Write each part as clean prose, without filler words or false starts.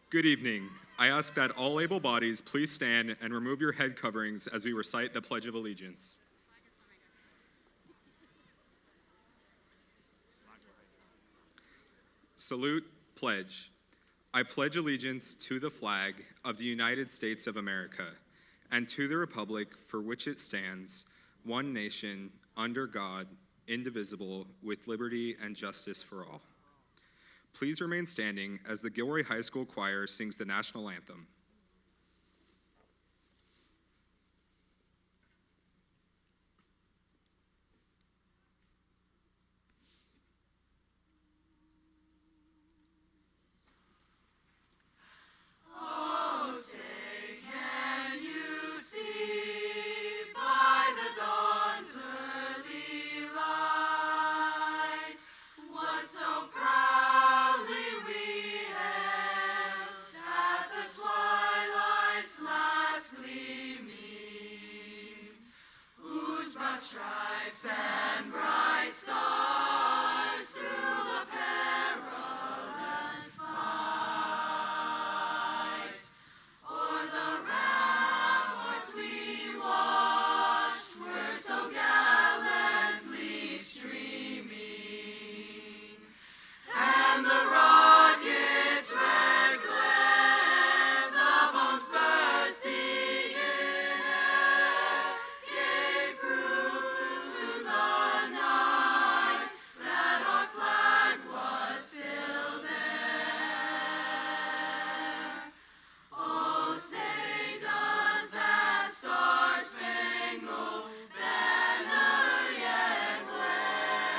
Good evening. I ask that all able bodies please stand and remove your head coverings as we recite the Pledge of Allegiance. Salute, pledge. I pledge allegiance to the flag of the United States of America and to the republic for which it stands, one nation, under God, indivisible, with liberty and justice for all. Please remain standing as the Gilroy High School Choir sings the national anthem. Stripes and bright stars through the perilous fight. O'er the ramparts we watched were so gallantly streaming, and the rocket's red glare, the bombs bursting in air, gave proof through the night that our flag was still there. Oh, say does that star-spangled banner yet wave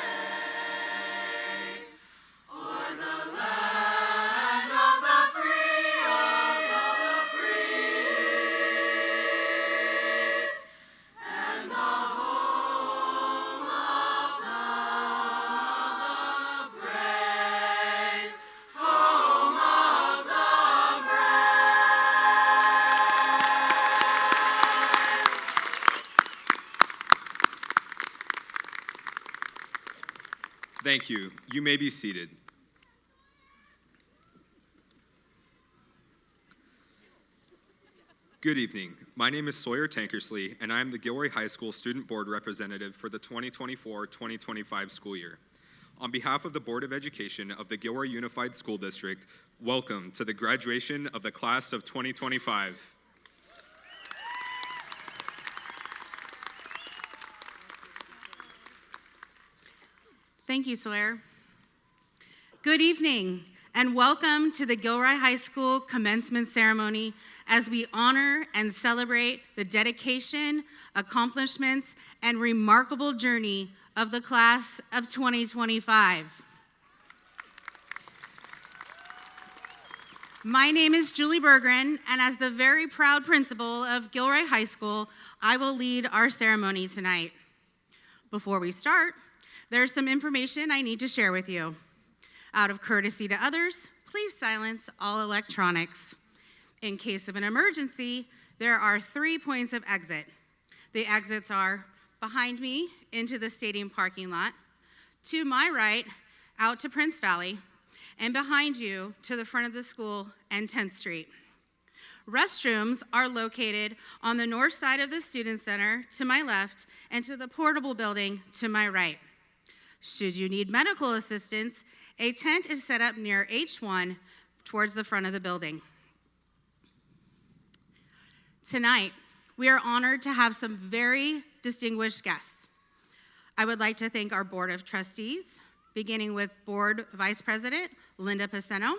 o'er the land of the free, and the home of the brave, home of the Thank you. You may be seated. Good evening. My name is Sawyer Tankersley, and I am the Gilroy High School Student Board Representative for the 2024-2025 school year. On behalf of the Board of Education of the Gilroy Unified School District, welcome to the graduation of the class of 2025. Thank you, Sawyer. Good evening, and welcome to the Gilroy High School commencement ceremony as we honor and celebrate the dedication, accomplishments, and remarkable journey of the class of 2025. My name is Julie Berggren, and as the very proud principal of Gilroy High School, I will lead our ceremony tonight. Before we start, there's some information I need to share with you. Out of courtesy to others, please silence all electronics. In case of an emergency, there are 3 points of exit. The exits are behind me into the stadium parking lot, to my right out to Prince Valley, and behind you to the front of the school and 10th Street. Restrooms are located on the north side of the Student Center to my left and to the portable building to my right. Should you need medical assistance, a tent is set up near H1 towards the front of the building. Tonight, we are honored to have some very distinguished guests. I would like to thank our Board of Trustees, beginning with Board Vice President Linda Paceno,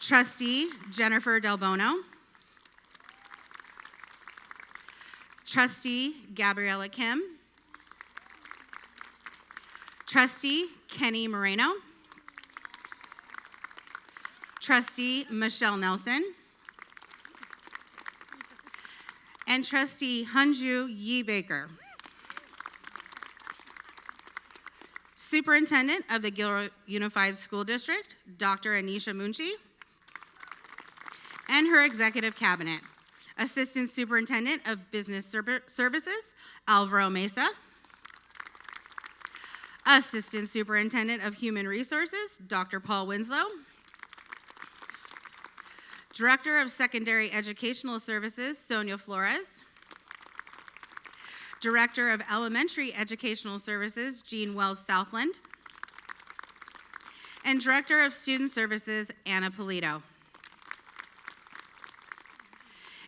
Trustee Jennifer Del Bono, Trustee Gabriella Kim, Trustee Kenny Moreno, Trustee Michelle Nelson, and Trustee Hunju Yi Baker. Superintendent of the Gilroy Unified School District, Dr. Anisha Munshi, and her executive cabinet. Assistant Superintendent of Business Services, Alvaro Mesa. Assistant Superintendent of Human Resources, Dr. Paul Winslow. Director of Secondary Educational Services, Sonia Flores. Director of Elementary Educational Services, Jean Wells Southland. And Director of Student Services, Anna Polito.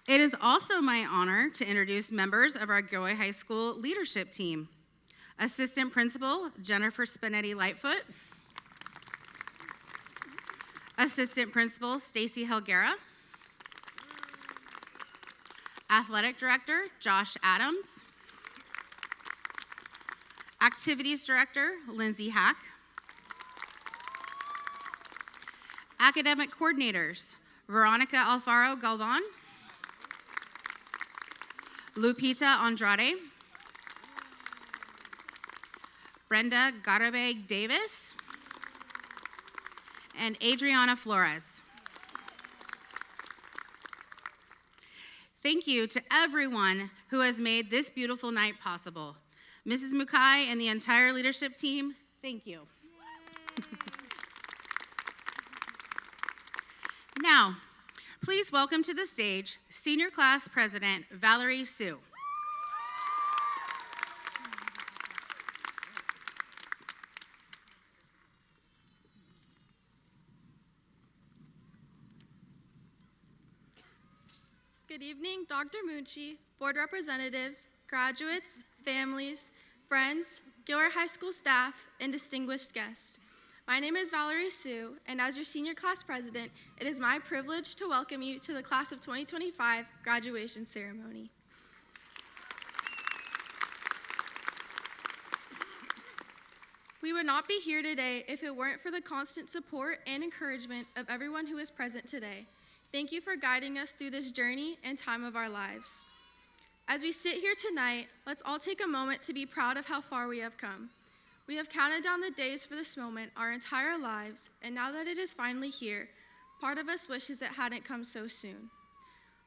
It is also my honor to introduce members of our Gilroy High School leadership team. Assistant Principal, Jennifer Spinetti Lightfoot. Assistant Principal, Stacy Helguera. Athletic Director, Josh Adams. Activities Director, Lindsay Hack. Academic Coordinators, Veronica Alfaro Galvan. Lupita Andrade. Brenda Garabeg Davis. And Adriana Flores. Thank you to everyone who has made this beautiful night possible. Mrs. Mukai and the entire leadership team, thank you. Now, please welcome to the stage Senior Class President Valerie Sue. Good evening, Dr. Mucci, board representatives, graduates, families, friends, Gilroy High School staff, and distinguished guests. My name is Valerie Sue, and as your senior class president, it is my privilege to welcome you to the class of 2025 graduation ceremony. We would not be here today if it weren't for the constant support and encouragement of everyone who is present today. Thank you for guiding us through this journey and time of our lives. As we sit here tonight, let's all take a moment to be proud of how far we have come. We have counted down the days for this moment our entire lives, and now that it is finally here, part of us wishes it hadn't come so soon.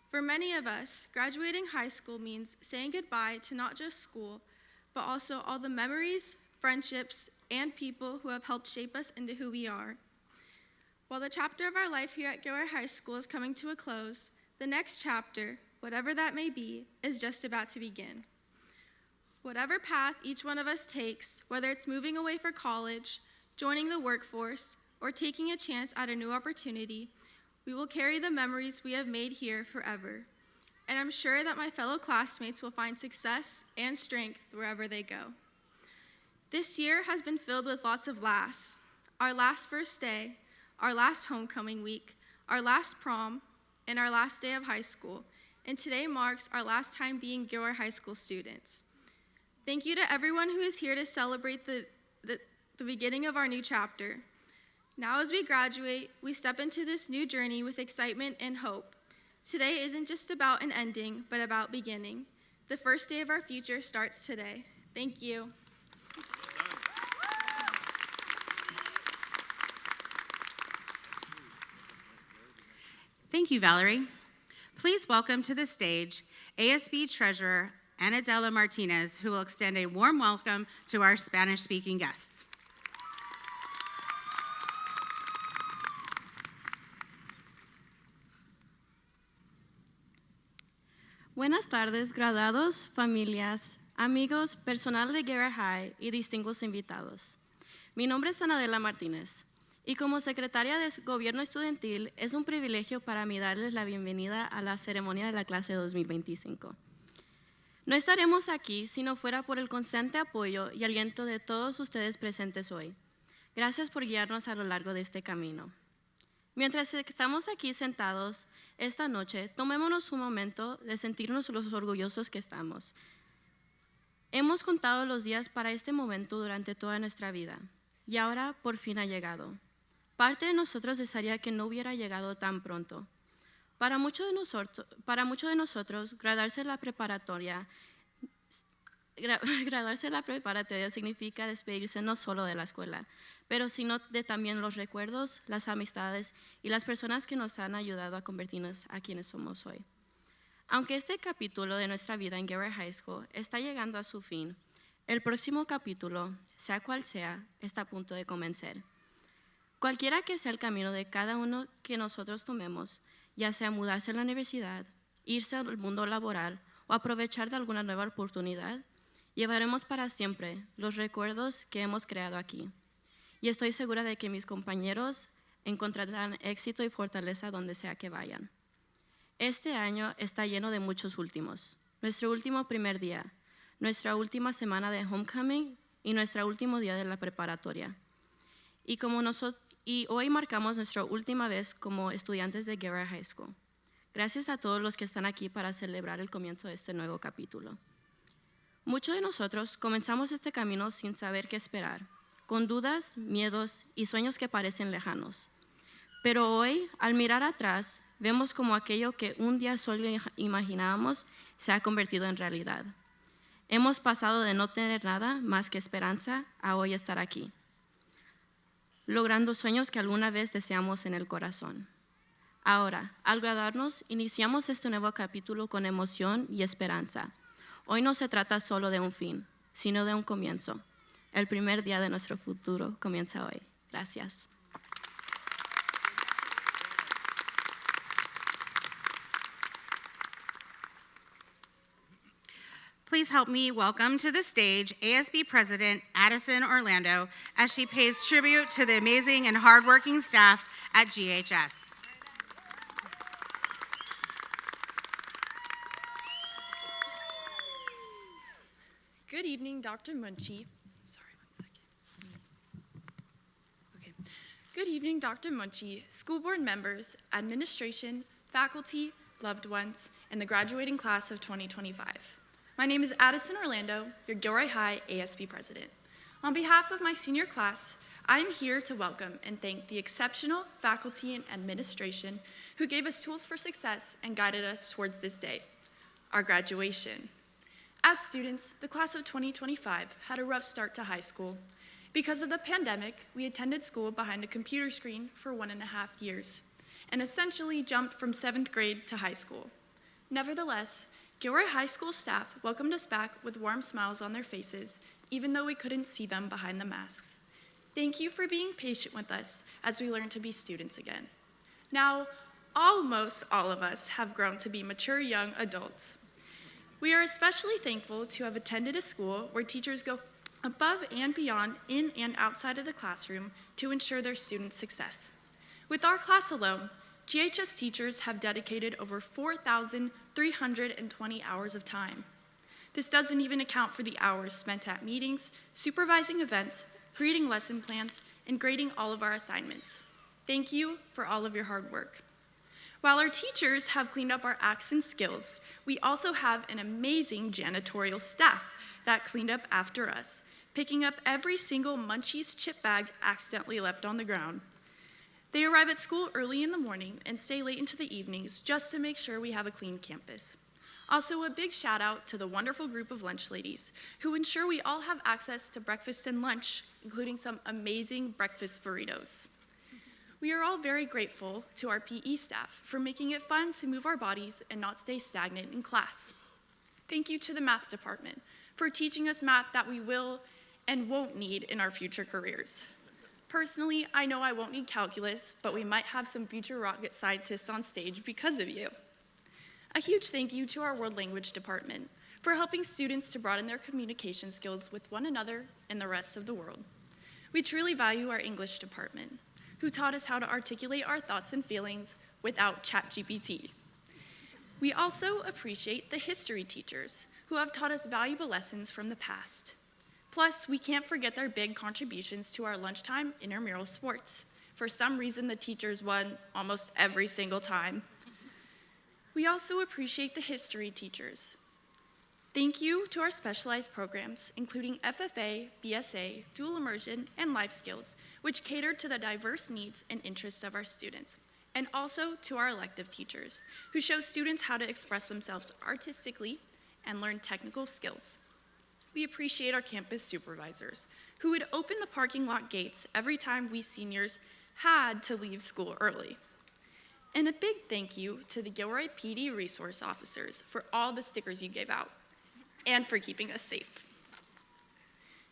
For many of us, graduating high school means saying goodbye to not just school, but also all the memories, friendships, and people who have helped shape us into who we are. While the chapter of our life here at Gilroy High School is coming to a close, the next chapter, whatever that may be, is just about to begin. Whatever path each one of us takes, whether it's moving away for college, joining the workforce, or taking a chance at a new opportunity, we will carry the memories we have made here forever. And I'm sure that my fellow classmates will find success and strength wherever they go. This year has been filled with lots of laughs. Our last first day, our last homecoming week, our last prom, and our last day of high school. And today marks our last time being Gilroy High School students. Thank you to everyone who is here to celebrate the beginning of our new chapter. Now as we graduate, we step into this new journey with excitement and hope. Today isn't just about an ending, but about beginning. The first day of our future starts today. Thank you. Thank you, Valerie. Please welcome to the stage ASB Treasurer Anadela Martinez, who will extend a warm welcome to our Spanish-speaking guests. Buenas tardes, graduados, familias, amigos, personal de Gilroy High y distinguidos invitados. Mi nombre es Anadela Martínez y como secretaria de Gobierno Estudiantil es un privilegio para mí darles la bienvenida a la ceremonia de la clase 2025. No estaremos aquí si no fuera por el constante apoyo y aliento de todos ustedes presentes hoy. Gracias por guiarnos a lo largo de este camino. Mientras estamos aquí sentados esta noche, tomémonos un momento de sentirnos los orgullosos que estamos. Hemos contado los días para este momento durante toda nuestra vida y ahora por fin ha llegado. Parte de nosotros desearía que no hubiera llegado tan pronto. Para muchos de nosotros, graduarse de la preparatoria significa despedirse no solo de la escuela, pero sino de también los recuerdos, las amistades y las personas que nos han ayudado a convertirnos a quienes somos hoy. Aunque este capítulo de nuestra vida en Gilroy High School está llegando a su fin, El próximo capítulo, sea cual sea, está a punto de comenzar. Cualquiera que sea el camino de cada uno que nosotros tomemos, ya sea mudarse a la universidad, irse al mundo laboral o aprovechar de alguna nueva oportunidad, llevaremos para siempre los recuerdos que hemos creado aquí. Y estoy segura de que mis compañeros encontrarán éxito y fortaleza donde sea que vayan. Este año está lleno de muchos últimos. Nuestro último primer día, nuestra última semana de homecoming y nuestro último día de la preparatoria. Y hoy marcamos nuestra última vez como estudiantes de Gilroy High School. Gracias a todos los que están aquí para celebrar el comienzo de este nuevo capítulo. Muchos de nosotros comenzamos este camino sin saber qué esperar, con dudas, miedos y sueños que parecen lejanos. Pero hoy, al mirar atrás, vemos como aquello que un día solo imaginábamos se ha convertido en realidad. Hemos pasado de no tener nada más que esperanza a hoy estar aquí, logrando sueños que alguna vez deseamos en el corazón. Ahora, al graduarnos, iniciamos este nuevo capítulo con emoción y esperanza. Hoy no se trata solo de un fin, sino de un comienzo. El primer día de nuestro futuro comienza hoy. Gracias. Please help me welcome to the stage ASB President Addison Orlando as she pays tribute to the amazing and hardworking staff at GHS. Good evening, Dr. Munchie. Sorry, 1 second. Okay. Good evening, Dr. Munchie, school board members, administration, faculty, loved ones, and the graduating class of 2025. My name is Addison Orlando, your Gilroy High ASB president. On behalf of my senior class, I am here to welcome and thank the exceptional faculty and administration who gave us tools for success and guided us towards this day, our graduation. As students, the class of 2025 had a rough start to high school. Because of the pandemic, we attended school behind a computer screen for 1.5 years, and essentially jumped from 7th grade to high school. Nevertheless, Gilroy High School staff welcomed us back with warm smiles on their faces, even though we couldn't see them behind the masks. Thank you for being patient with us as we learn to be students again. Now, almost all of us have grown to be mature young adults. We are especially thankful to have attended a school where teachers go above and beyond in and outside of the classroom to ensure their students' success. With our class alone, GHS teachers have dedicated over 4,320 hours of time. This doesn't even account for the hours spent at meetings, supervising events, creating lesson plans, and grading all of our assignments. Thank you for all of your hard work. While our teachers have cleaned up our acts and skills, we also have an amazing janitorial staff that cleaned up after us, picking up every single Munchie's chip bag accidentally left on the ground. They arrive at school early in the morning and stay late into the evenings just to make sure we have a clean campus. Also, a big shout out to the wonderful group of lunch ladies who ensure we all have access to breakfast and lunch, including some amazing breakfast burritos. We are all very grateful to our PE staff for making it fun to move our bodies and not stay stagnant in class. Thank you to the math department for teaching us math that we will and won't need in our future careers. Personally, I know I won't need calculus, but we might have some future rocket scientists on stage because of you. A huge thank you to our world language department for helping students to broaden their communication skills with one another and the rest of the world. We truly value our English department, who taught us how to articulate our thoughts and feelings without ChatGPT. We also appreciate the history teachers who have taught us valuable lessons from the past. Plus, we can't forget their big contributions to our lunchtime intramural sports. For some reason, the teachers won almost every single time. We also appreciate the history teachers. Thank you to our specialized programs, including FFA, BSA, dual immersion, and life skills, which cater to the diverse needs and interests of our students. And also to our elective teachers, who show students how to express themselves artistically and learn technical skills. We appreciate our campus supervisors, who would open the parking lot gates every time we seniors had to leave school early. And a big thank you to the Gilroy PD resource officers for all the stickers you gave out and for keeping us safe.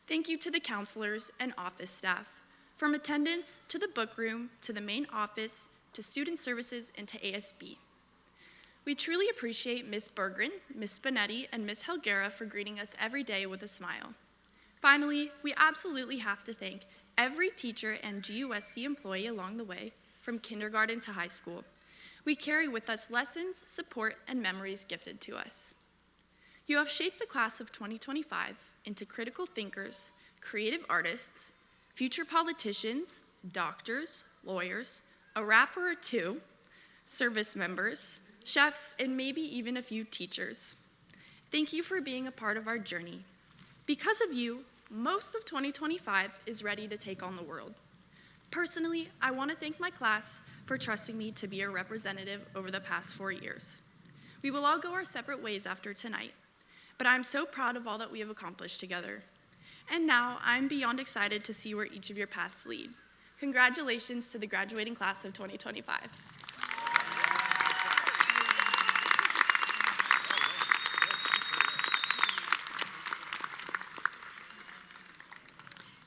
Thank you to the counselors and office staff, from attendance to the book room, to the main office, to student services, and to ASB. We truly appreciate Ms. Berggren, Ms. Spinetti, and Ms. Helguera for greeting us every day with a smile. Finally, we absolutely have to thank every teacher and GUSD employee along the way, from kindergarten to high school. We carry with us lessons, support, and memories gifted to us. You have shaped the class of 2025 into critical thinkers, creative artists, future politicians, doctors, lawyers, a rapper or two, service members, chefs, and maybe even a few teachers. Thank you for being a part of our journey. Because of you, most of 2025 is ready to take on the world. Personally, I want to thank my class for trusting me to be a representative over the past 4 years. We will all go our separate ways after tonight, but I'm so proud of all that we have accomplished together. And now, I'm beyond excited to see where each of your paths lead. Congratulations to the graduating class of 2025.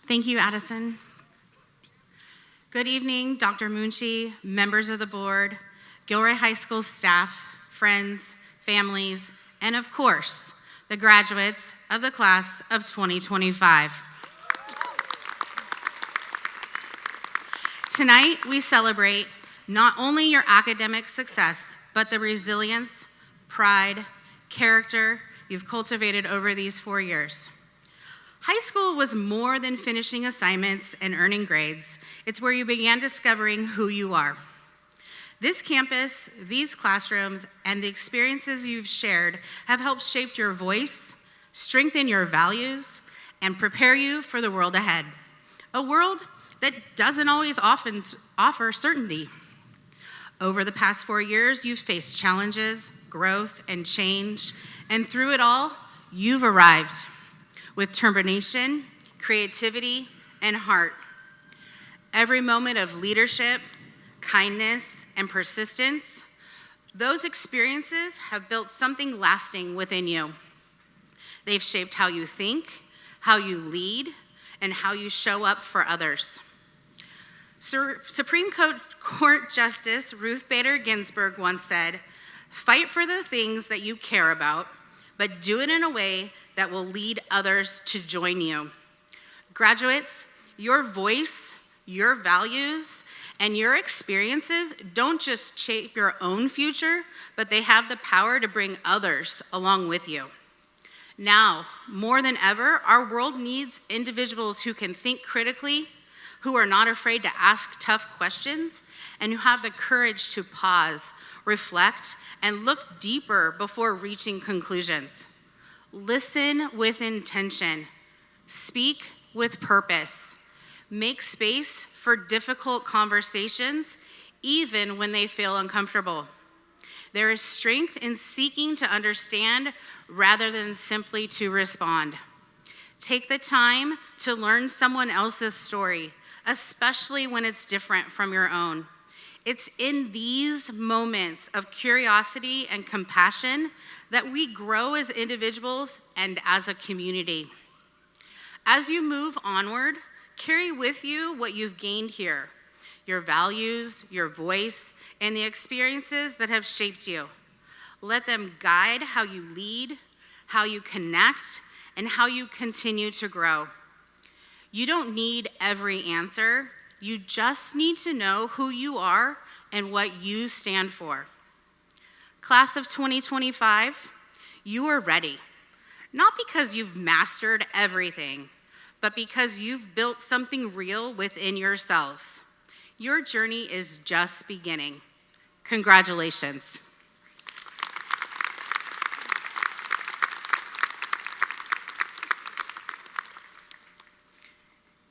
Thank you, Addison. Good evening, Dr. Munshi, members of the board, Gilroy High School staff, friends, families, and of course, the graduates of the class of 2025. Tonight, we celebrate not only your academic success, but the resilience, pride, character you've cultivated over these 4 years. High school was more than finishing assignments and earning grades. It's where you began discovering who you are. This campus, these classrooms, and the experiences you've shared have helped shape your voice, strengthen your values, and prepare you for the world ahead. A world that doesn't always often offer certainty. Over the past 4 years, you've faced challenges, growth, and change, and through it all, you've arrived with determination, creativity, and heart. Every moment of leadership, kindness, and persistence, those experiences have built something lasting within you. They've shaped how you think, how you lead, and how you show up for others. Supreme Court Justice Ruth Bader Ginsburg once said, "Fight for the things that you care about, but do it in a way that will lead others to join you." Graduates, your voice, your values, and your experiences don't just shape your own future, but they have the power to bring others along with you. Now, more than ever, our world needs individuals who can think critically, who are not afraid to ask tough questions, and who have the courage to pause, reflect, and look deeper before reaching conclusions. Listen with intention. Speak with purpose. Make space for difficult conversations, even when they feel uncomfortable. There is strength in seeking to understand rather than simply to respond. Take the time to learn someone else's story, especially when it's different from your own. It's in these moments of curiosity and compassion that we grow as individuals and as a community. As you move onward, carry with you what you've gained here, your values, your voice, and the experiences that have shaped you. Let them guide how you lead, how you connect, and how you continue to grow. You don't need every answer. You just need to know who you are and what you stand for. Class of 2025, you are ready. Not because you've mastered everything, but because you've built something real within yourselves. Your journey is just beginning. Congratulations.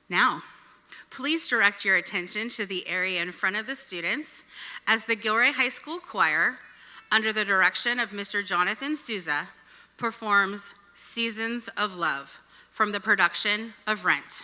Now, please direct your attention to the area in front of the students as the Gilroy High School Choir, under the direction of Mr. Jonathan Souza, performs Seasons of Love from the production of Rent.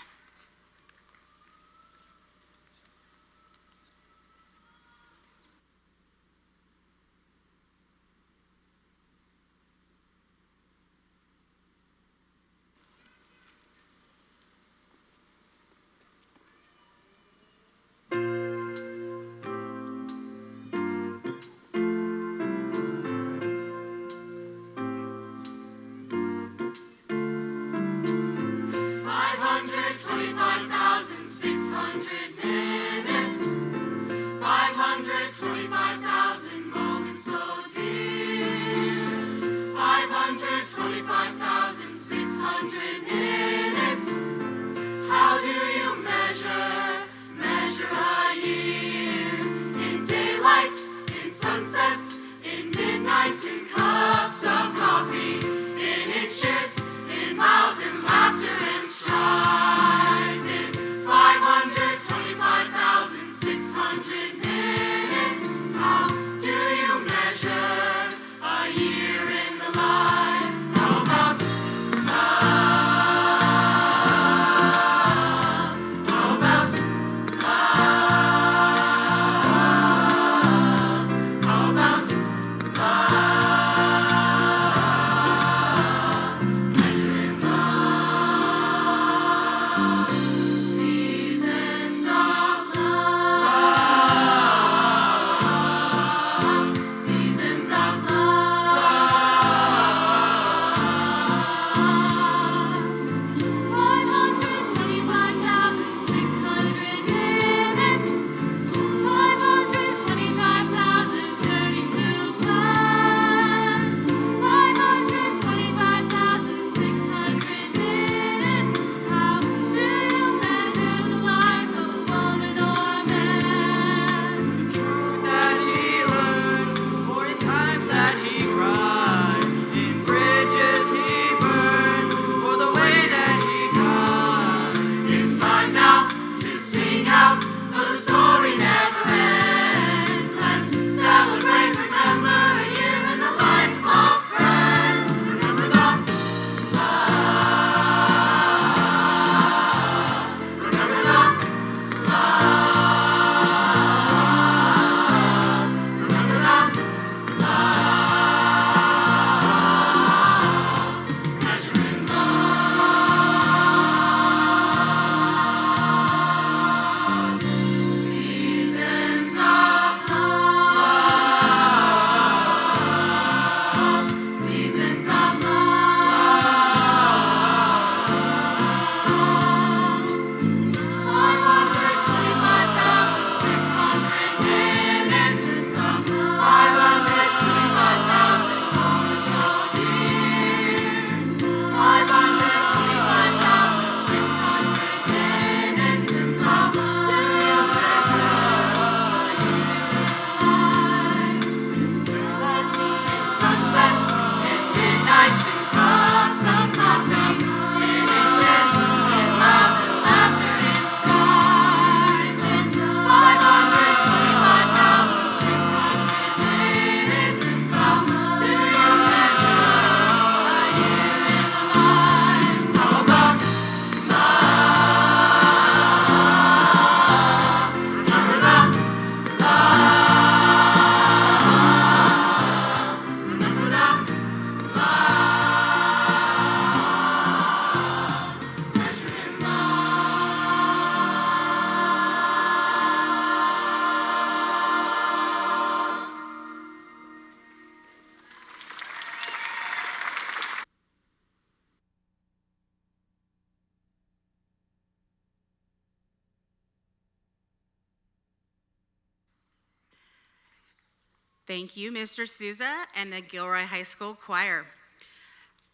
Thank you, Mr. Souza and the Gilroy High School Choir.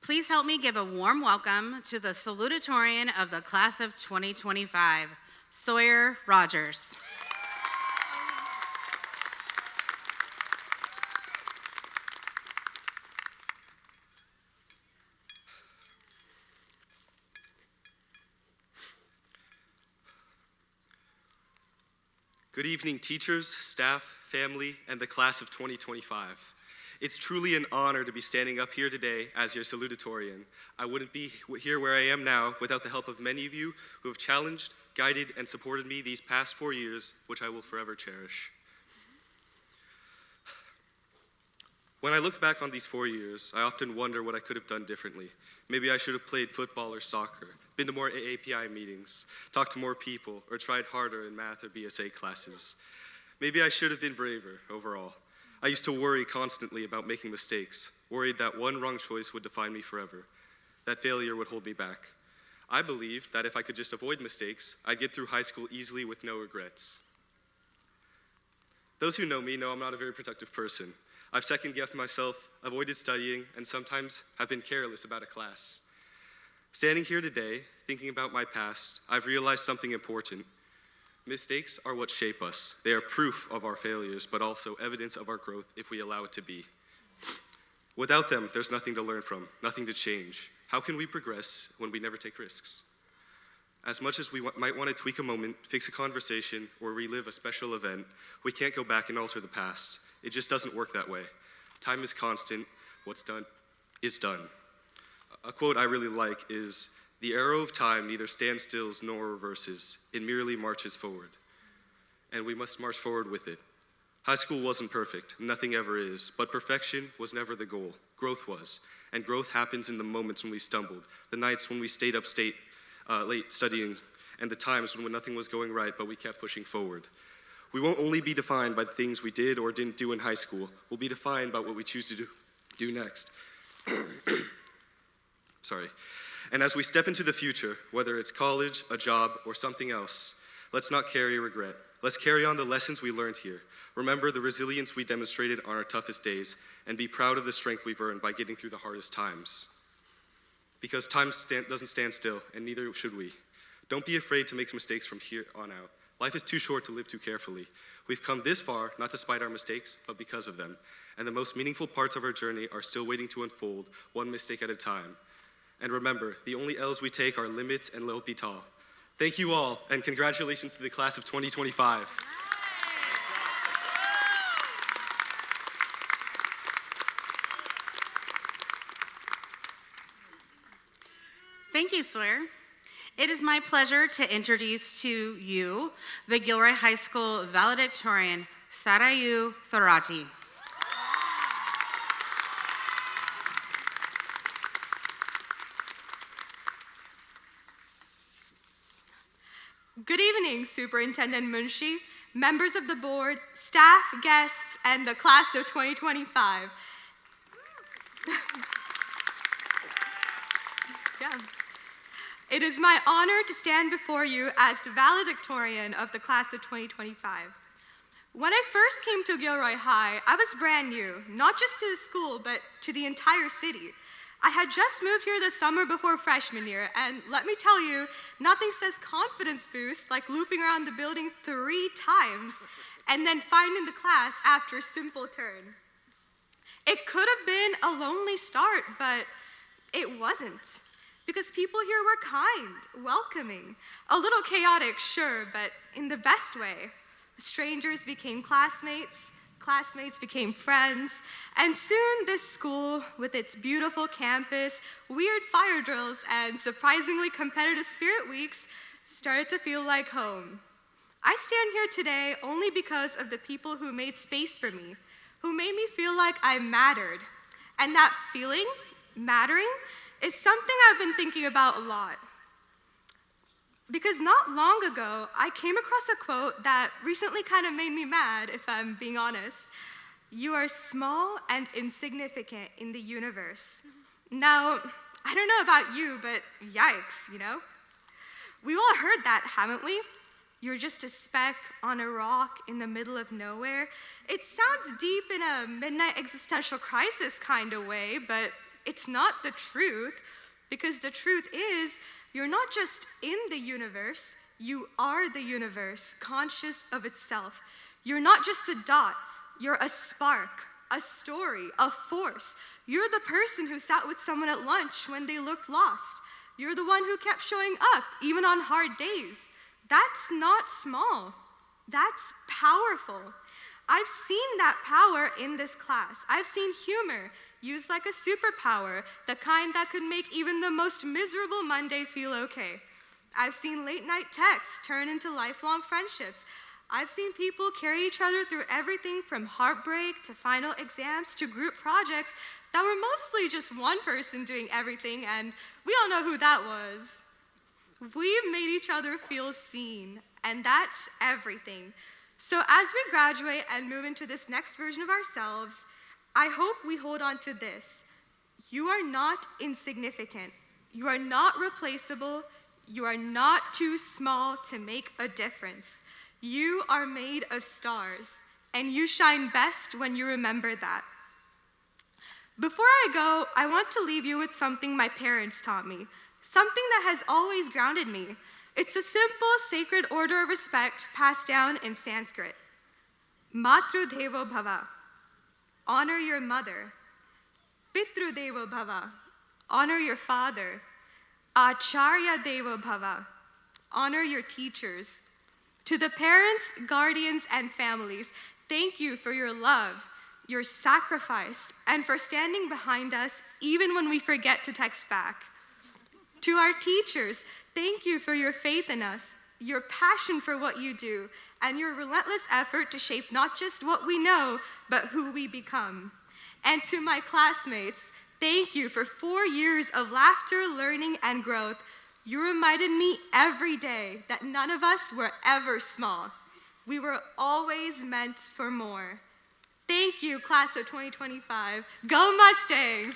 Please help me give a warm welcome to the Salutatorian of the class of 2025, Sawyer Rogers. Good evening, teachers, staff, family, and the class of 2025. It's truly an honor to be standing up here today as your salutatorian. I wouldn't be here where I am now without the help of many of you who have challenged, guided, and supported me these past 4 years, which I will forever cherish. When I look back on these 4 years, I often wonder what I could have done differently. Maybe I should have played football or soccer, been to more API meetings, talked to more people, or tried harder in math or BSA classes. Maybe I should have been braver overall. I used to worry constantly about making mistakes, worried that one wrong choice would define me forever, that failure would hold me back. I believed that if I could just avoid mistakes, I'd get through high school easily with no regrets. Those who know me know I'm not a very productive person. I've second-guessed myself, avoided studying, and sometimes have been careless about a class. Standing here today, thinking about my past, I've realized something important. Mistakes are what shape us. They are proof of our failures, but also evidence of our growth if we allow it to be. Without them, there's nothing to learn from, nothing to change. How can we progress when we never take risks? As much as we might want to tweak a moment, fix a conversation, or relive a special event, we can't go back and alter the past. It just doesn't work that way. Time is constant. What's done is done. A quote I really like is, "The arrow of time neither stands still nor reverses. It merely marches forward." And we must march forward with it. High school wasn't perfect. Nothing ever is. But perfection was never the goal. Growth was. And growth happens in the moments when we stumbled, the nights when we stayed up late studying, and the times when nothing was going right, but we kept pushing forward. We won't only be defined by the things we did or didn't do in high school. We'll be defined by what we choose to do next. Sorry. And as we step into the future, whether it's college, a job, or something else, let's not carry regret. Let's carry on the lessons we learned here. Remember the resilience we demonstrated on our toughest days, and be proud of the strength we've earned by getting through the hardest times. Because time doesn't stand still, and neither should we. Don't be afraid to make mistakes from here on out. Life is too short to live too carefully. We've come this far, not despite our mistakes, but because of them. And the most meaningful parts of our journey are still waiting to unfold, one mistake at a time. And remember, the only L's we take are limits and l'hôpital. Thank you all, and congratulations to the class of 2025. Thank you, Sawyer. It is my pleasure to introduce to you the Gilroy High School Valedictorian, Sarayu Thorati. Good evening, Superintendent Munshi, members of the board, staff, guests, and the class of 2025. Yeah. It is my honor to stand before you as the valedictorian of the class of 2025. When I first came to Gilroy High, I was brand new, not just to the school, but to the entire city. I had just moved here the summer before freshman year, and let me tell you, nothing says confidence boost like looping around the building 3 times and then finding the class after a simple turn. It could have been a lonely start, but it wasn't. Because people here were kind, welcoming, a little chaotic, sure, but in the best way. Strangers became classmates, classmates became friends, and soon this school, with its beautiful campus, weird fire drills, and surprisingly competitive spirit weeks, started to feel like home. I stand here today only because of the people who made space for me, who made me feel like I mattered. And that feeling, mattering, is something I've been thinking about a lot. Because not long ago, I came across a quote that recently kind of made me mad, if I'm being honest. "You are small and insignificant in the universe." Now, I don't know about you, but yikes, you know? We've all heard that, haven't we? You're just a speck on a rock in the middle of nowhere. It sounds deep in a midnight existential crisis kind of way, but it's not the truth, because the truth is you're not just in the universe, you are the universe, conscious of itself. You're not just a dot, you're a spark, a story, a force. You're the person who sat with someone at lunch when they looked lost. You're the one who kept showing up, even on hard days. That's not small. That's powerful. I've seen that power in this class. I've seen humor used like a superpower, the kind that could make even the most miserable Monday feel okay. I've seen late night texts turn into lifelong friendships. I've seen people carry each other through everything from heartbreak to final exams to group projects that were mostly just one person doing everything, and we all know who that was. We've made each other feel seen, and that's everything. So as we graduate and move into this next version of ourselves, I hope we hold on to this. You are not insignificant. You are not replaceable. You are not too small to make a difference. You are made of stars, and you shine best when you remember that. Before I go, I want to leave you with something my parents taught me, something that has always grounded me. It's a simple, sacred order of respect passed down in Sanskrit. Matru Devo Bhava, honor your mother. Pitru Devo Bhava, honor your father. Acharya Devo Bhava, honor your teachers. To the parents, guardians, and families, thank you for your love, your sacrifice, and for standing behind us even when we forget to text back. To our teachers, thank you for your faith in us, your passion for what you do, and your relentless effort to shape not just what we know, but who we become. And to my classmates, thank you for 4 years of laughter, learning, and growth. You reminded me every day that none of us were ever small. We were always meant for more. Thank you, class of 2025. Go Mustangs!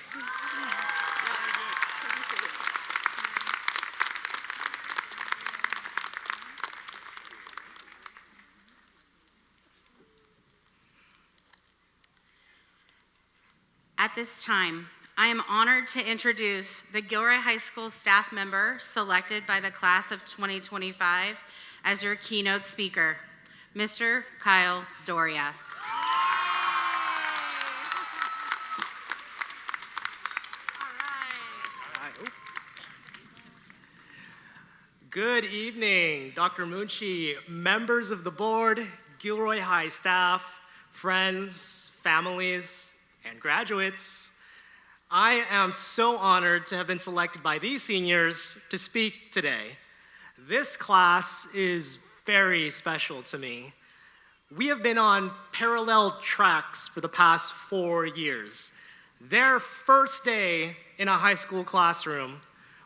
At this time, I am honored to introduce the Gilroy High School staff member selected by the class of 2025 as your keynote speaker, Mr. Kyle Doria. Good evening, Dr. Munchi, members of the board, Gilroy High staff, friends, families, and graduates. I am so honored to have been selected by these seniors to speak today. This class is very special to me. We have been on parallel tracks for the past 4 years. Their first day in a high school classroom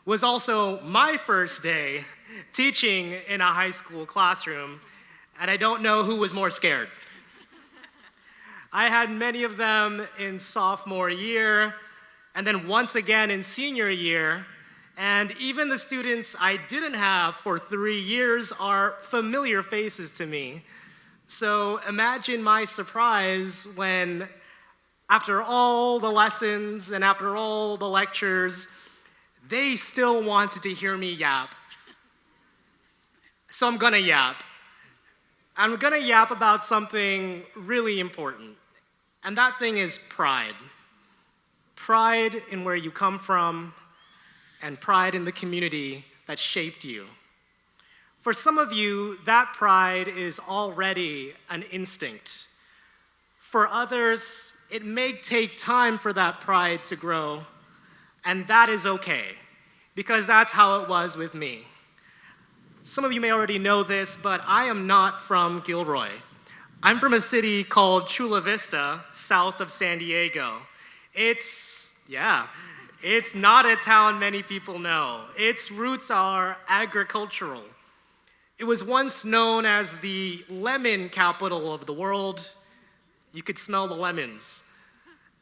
was also my first day teaching in a high school classroom, and I don't know who was more scared. I had many of them in sophomore year, and then once again in senior year, and even the students I didn't have for 3 years are familiar faces to me. So imagine my surprise when, after all the lessons and after all the lectures, they still wanted to hear me yap. So I'm gonna yap. I'm gonna yap about something really important, and that thing is pride. Pride in where you come from, and pride in the community that shaped you. For some of you, that pride is already an instinct. For others, it may take time for that pride to grow, and that is okay, because that's how it was with me. Some of you may already know this, but I am not from Gilroy. I'm from a city called Chula Vista, south of San Diego. It's not a town many people know. Its roots are agricultural. It was once known as the lemon capital of the world. You could smell the lemons.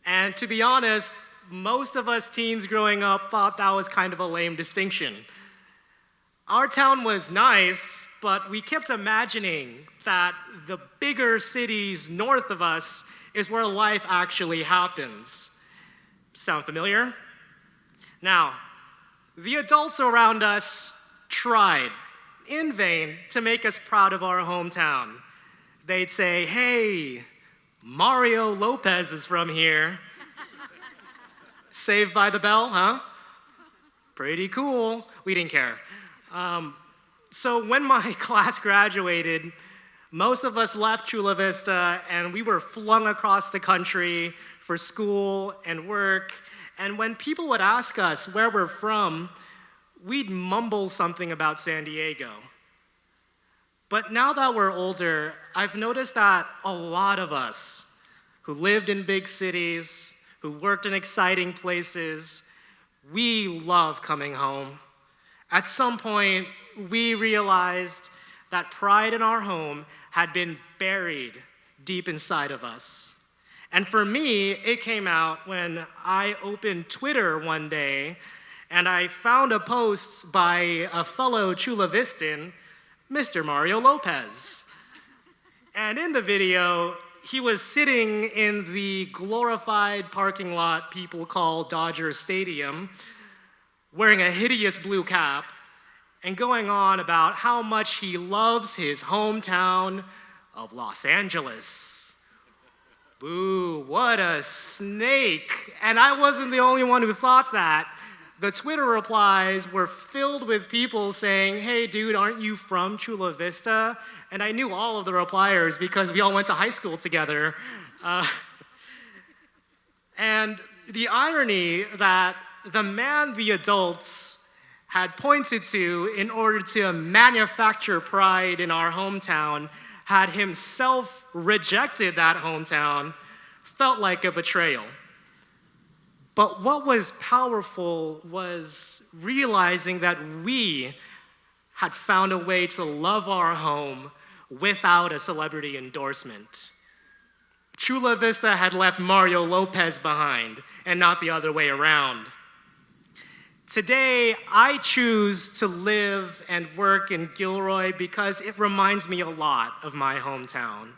And to be honest, most of us teens growing up thought that was kind of a lame distinction. Our town was nice, but we kept imagining that the bigger cities north of us is where life actually happens. Sound familiar? Now, the adults around us tried in vain to make us proud of our hometown. They'd say, hey, Mario Lopez is from here. Saved by the Bell, huh? Pretty cool. We didn't care. So when my class graduated, most of us left Chula Vista and we were flung across the country for school and work. And when people would ask us where we're from, we'd mumble something about San Diego. But now that we're older, I've noticed that a lot of us who lived in big cities, who worked in exciting places, we love coming home. At some point, we realized that pride in our home had been buried deep inside of us. And for me, it came out when I opened Twitter one day and I found a post by a fellow Chula Vistan, Mr. Mario Lopez. And in the video, he was sitting in the glorified parking lot people call Dodger Stadium, wearing a hideous blue cap, and going on about how much he loves his hometown of Los Angeles. Boo, what a snake. And I wasn't the only one who thought that. The Twitter replies were filled with people saying, hey dude, aren't you from Chula Vista? And I knew all of the repliers because we all went to high school together. And the irony that the man the adults had pointed to in order to manufacture pride in our hometown had himself rejected that hometown felt like a betrayal. But what was powerful was realizing that we had found a way to love our home without a celebrity endorsement. Chula Vista had left Mario Lopez behind and not the other way around. Today, I choose to live and work in Gilroy because it reminds me a lot of my hometown.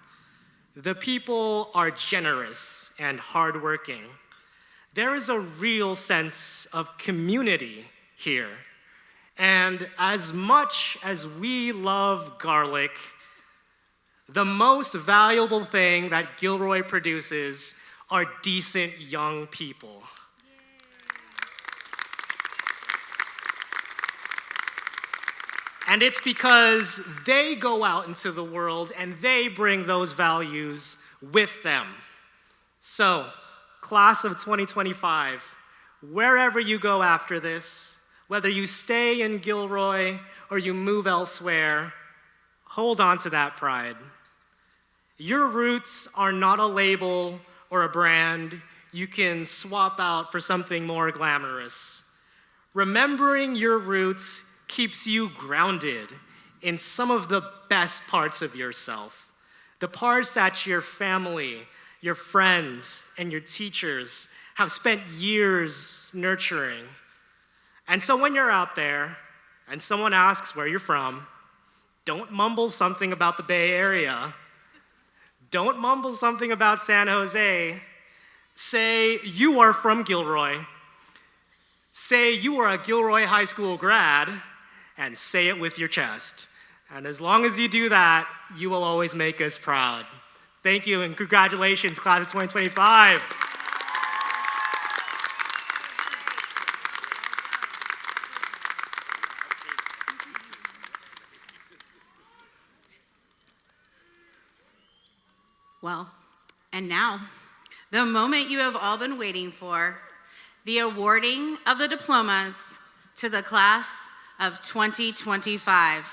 The people are generous and hardworking. There is a real sense of community here. And as much as we love garlic, the most valuable thing that Gilroy produces are decent young people. And it's because they go out into the world and they bring those values with them. So, class of 2025, wherever you go after this, whether you stay in Gilroy or you move elsewhere, hold on to that pride. Your roots are not a label or a brand you can swap out for something more glamorous. Remembering your roots keeps you grounded in some of the best parts of yourself, the parts that your family, your friends, and your teachers have spent years nurturing. And so when you're out there and someone asks where you're from, don't mumble something about the Bay Area. Don't mumble something about San Jose. Say you are from Gilroy. Say you are a Gilroy High School grad, and say it with your chest. And as long as you do that, you will always make us proud. Thank you and congratulations, class of 2025. Well, and now, the moment you have all been waiting for, the awarding of the diplomas to the class of 2025.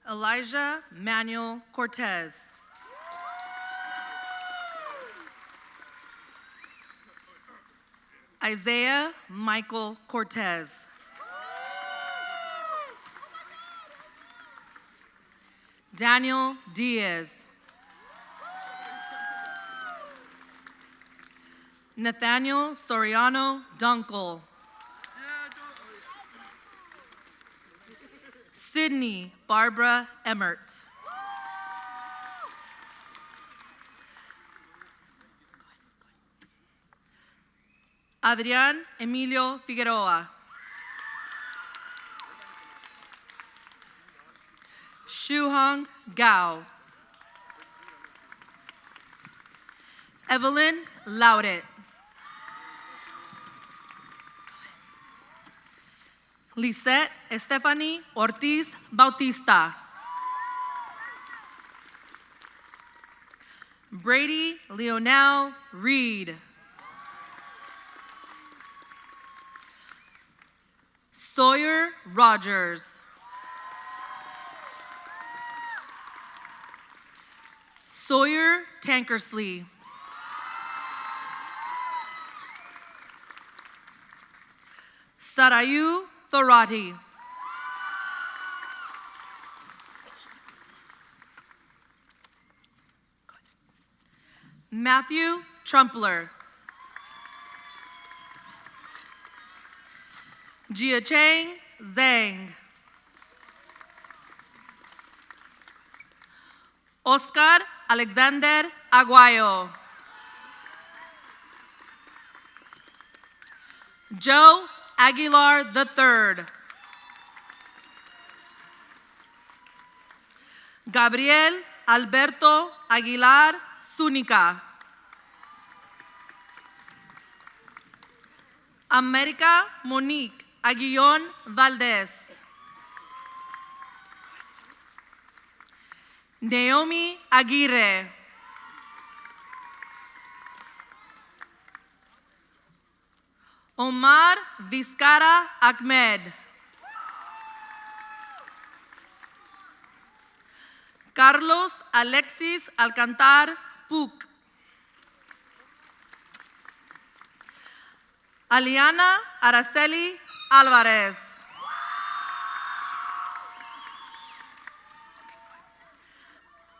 Elijah Manuel Cortez. Isaiah Michael Cortez. Daniel Diaz. Nathaniel Soriano Dunkel. Sydney Barbara Emmert. Adrián Emilio Figueroa. Shuhong Gao. Evelyn Laudet. Lisette Estefany Ortiz Bautista. Brady Leonel Reed. Sawyer Rogers. Sawyer Tankersley. Sarayu Thorati. Matthew Trumpler. Jiacheng Zhang. Oscar Alexander Aguayo. Joe Aguilar III. Gabriel Alberto Aguilar Zúñiga. America Monique Aguillón Valdez. Naomi Aguirre. Omar Vizcara Ahmed. Carlos Alexis Alcantar Puc. Aliana Araceli Alvarez.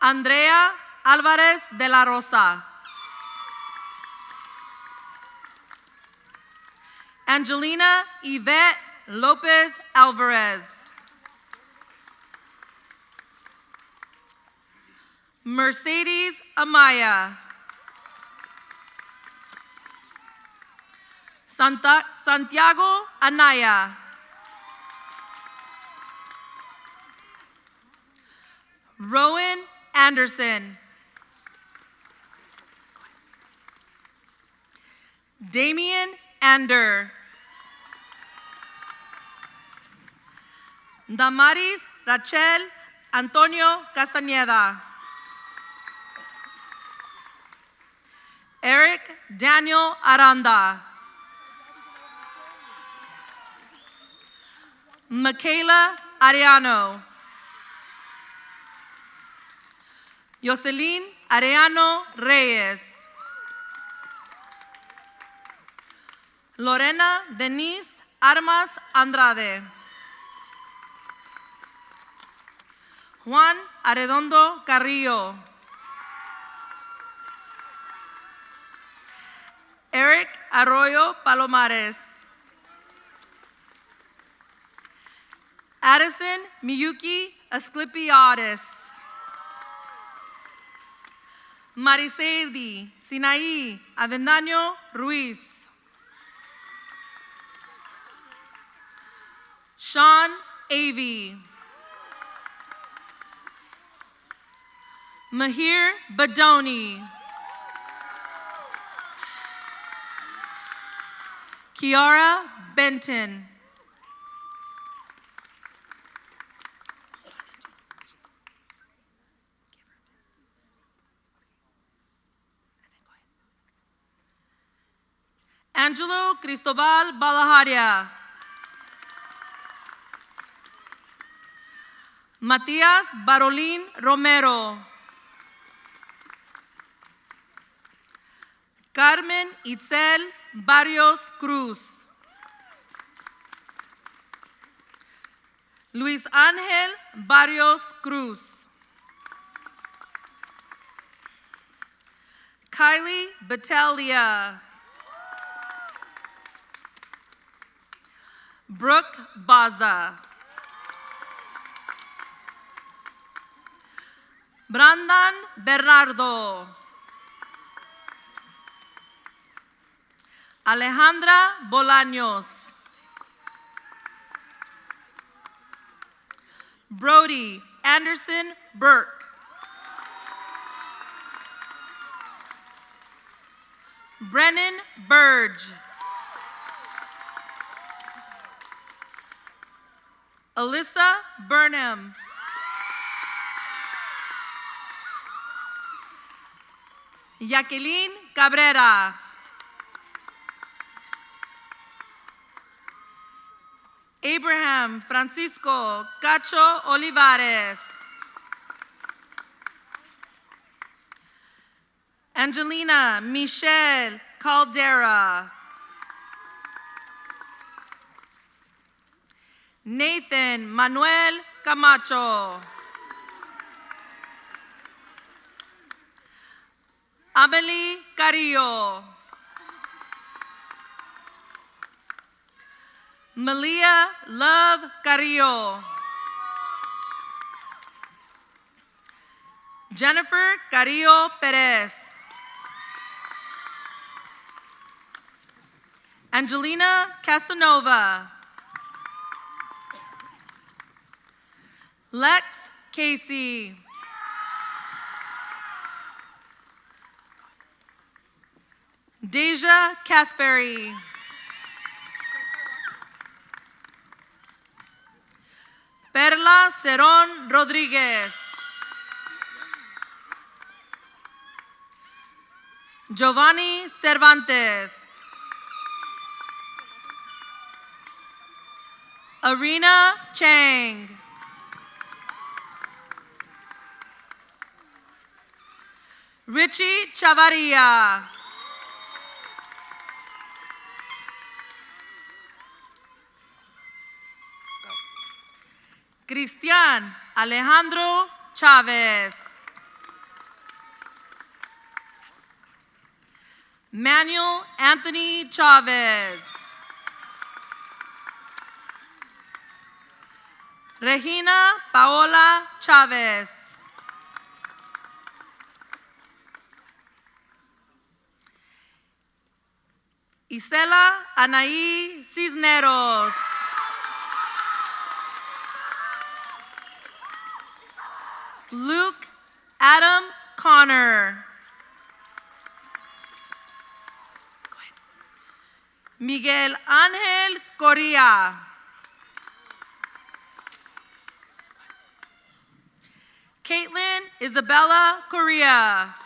Andrea Alvarez de la Rosa. Angelina Yvette Lopez Alvarez. Mercedes Amaya. Santiago Anaya. Rowan Anderson. Damian Ander. Damaris Rachel Antonio Castañeda. Eric Daniel Aranda. Michaela Ariano. Jocelyn Ariano Reyes. Lorena Denise Armas Andrade. Juan Arredondo Carrillo. Eric Arroyo Palomares. Addison Miyuki Asclepiades. Mariseidi Sinaí Avendaño Ruiz. Sean Avey. Mahir Badoni. Kiara Benton. Angelo Cristobal Balaharia. Matías Barolín Romero. Carmen Itzel Barrios Cruz. Luis Ángel Barrios Cruz. Kylie Battaglia. Brooke Baza. Brandan Bernardo. Alejandra Bolaños. Brody Anderson Burke. Brennan Burge. Alyssa Burnham. Jacqueline Cabrera. Abraham Francisco Cacho Olivares. Angelina Michelle Caldera. Nathan Manuel Camacho. Amelie Carrillo. Malia Love Carrillo. Jennifer Carrillo Perez. Angelina Casanova. Lex Casey. Deja Casperi. Perla Cerón Rodríguez. Giovanni Cervantes. Arena Chang. Richie Chavarria. Cristian Alejandro Chavez. Manuel Anthony Chavez. Regina Paola Chavez. Isela Anaí Cisneros. Luke Adam Connor. Miguel Ángel Correa. Caitlin Isabella Correa.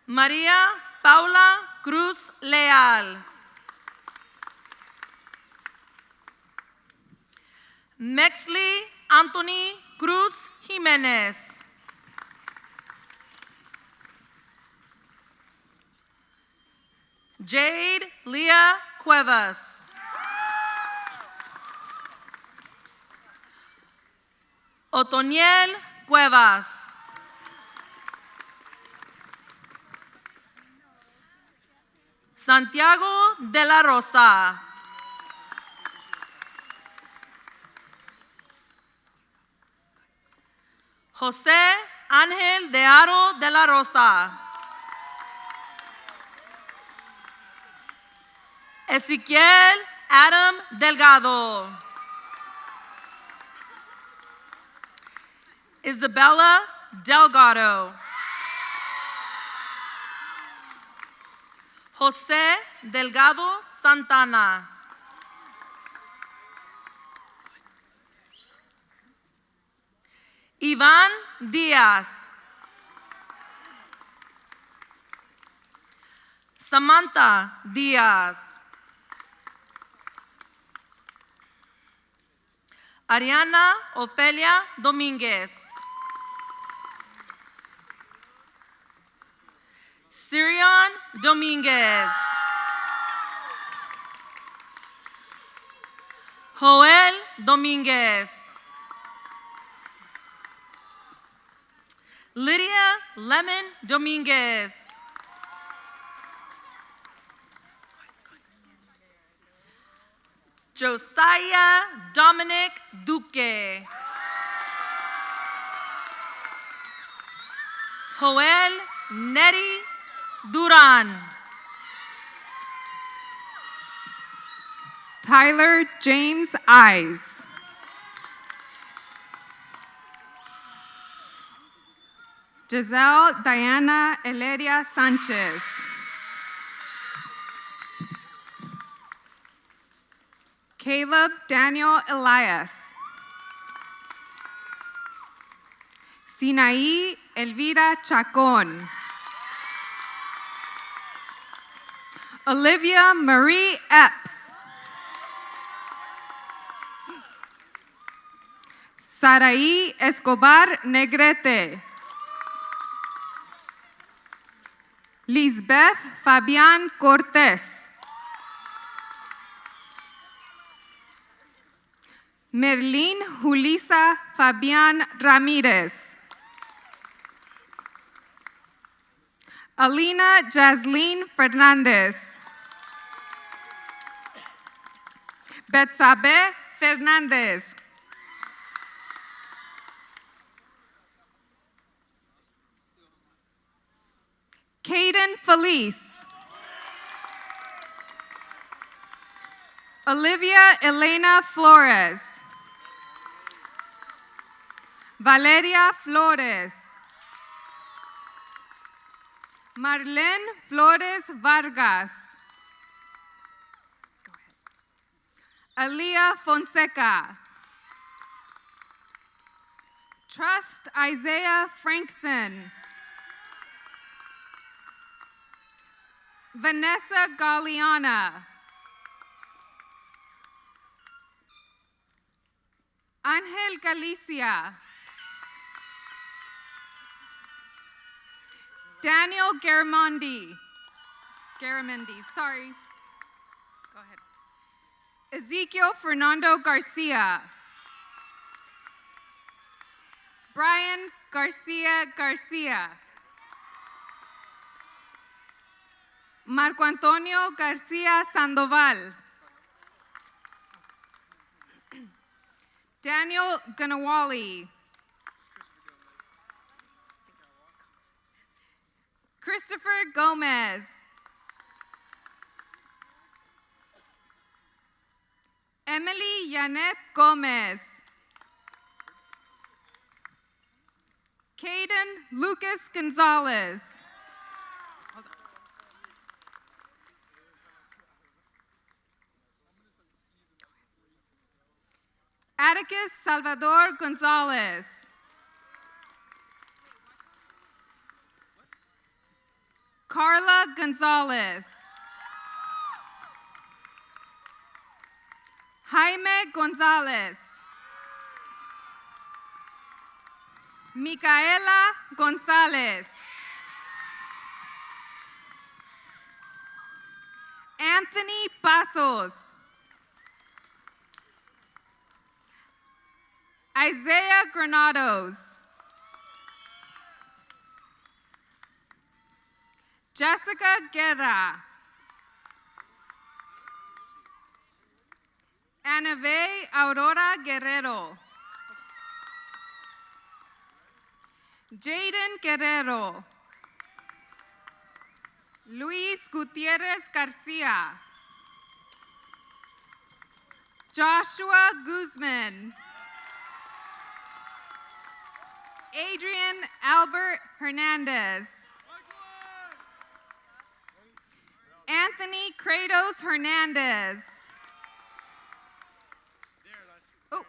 María Paula Cruz Leal. Mexley Anthony Cruz Jiménez. Jade Leah Cuevas. Otoniel Cuevas. Santiago de la Rosa. José Ángel de Aro de la Rosa. Ezequiel Adam Delgado. Isabella Delgado. José Delgado Santana. Iván Díaz. Samantha Díaz. Ariana Ofelia Dominguez. Sirion Dominguez. Joel Dominguez. Lydia Lemon Dominguez. Josiah Dominic Duque. Joel Nettie Duran. Tyler James Eyes. Giselle Diana Eleria Sanchez. Caleb Daniel Elias. Sinaí Elvira Chacon. Olivia Marie Epps. Saraí Escobar Negrete. Lisbeth Fabián Cortés. Merlín Julisa Fabián Ramírez. Alina Jaslene Fernández. Betsabe Fernández. Caden Felice. Olivia Elena Flores. Valeria Flores. Marlene Flores Vargas. Go ahead. Aaliyah Fonseca. Trust Isaiah Frankson. Vanessa Galeana. Ángel Galicia. Daniel Garamendi, sorry. Go ahead. Ezekiel Fernando Garcia. Brian Garcia. Marco Antonio Garcia Sandoval. Daniel Ganawali. Christopher Gomez. Emily Yanet Gomez. Caden Lucas Gonzalez. Atticus Salvador Gonzalez. Carla Gonzalez. Jaime Gonzalez. Micaela Gonzalez. Anthony Pasos. Isaiah Granados. Jessica Guerra. Anave Aurora Guerrero. Jaden Guerrero. Luis Gutierrez Garcia. Joshua Guzman. Adrian Albert Hernandez. Anthony Kratos Hernandez. Oh.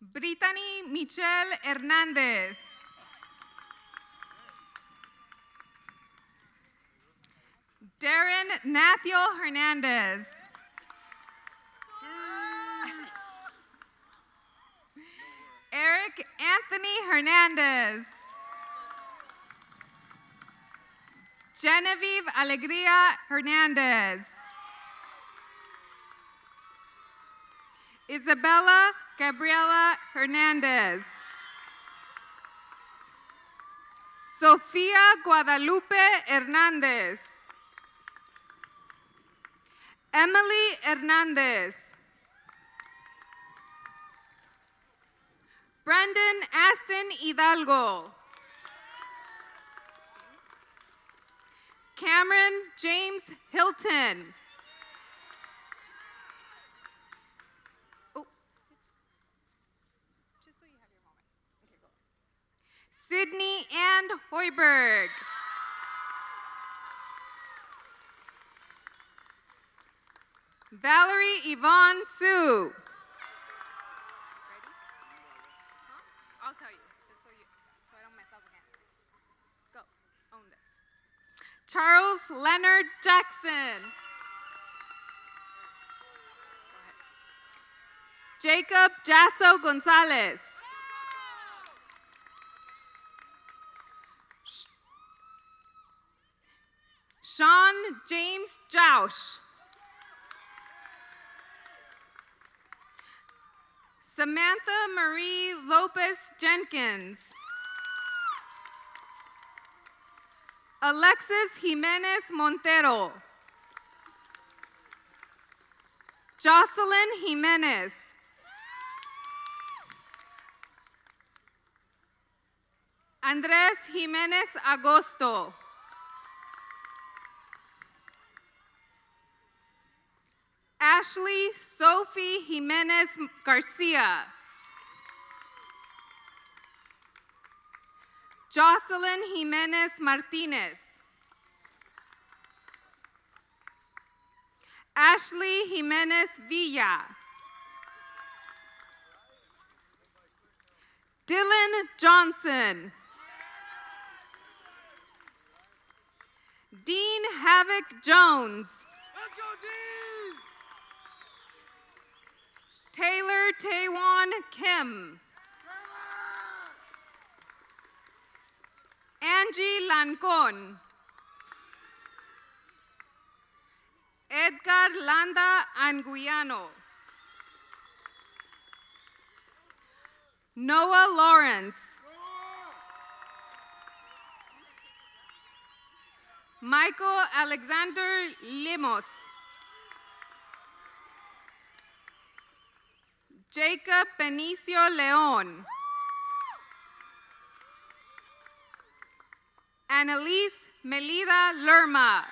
Brittany Michelle Hernandez. Darren Nathiel Hernandez. Eric Anthony Hernandez. Genevieve Alegría Hernandez. Isabella Gabriela Hernandez. Sofía Guadalupe Hernandez. Emily Hernandez. Brendan Aston Hidalgo. Cameron James Hilton. Oh. Just so you have your moment. Okay, go. Sydney Ann Hoiberg. Valerie Yvonne Sue. Ready? Huh? I'll tell you, just so I don't mess up again. Go, own this. Charles Leonard Jackson. Jacob Jasso Gonzalez. Sean James Jausch. Samantha Marie Lopez Jenkins. Alexis Jimenez Montero. Jocelyn Jimenez. Andres Jimenez Agosto. Ashley Sophie Jimenez Garcia. Jocelyn Jimenez Martinez. Ashley Jimenez Villa. Dylan Johnson. Dean Havoc Jones. Let's go, Dean! Taylor Taewon Kim. Angie Lancon. Edgar Landa Anguiano. Noah Lawrence. Michael Alexander Limos. Jacob Benicio Leon. Annalise Melida Lerma.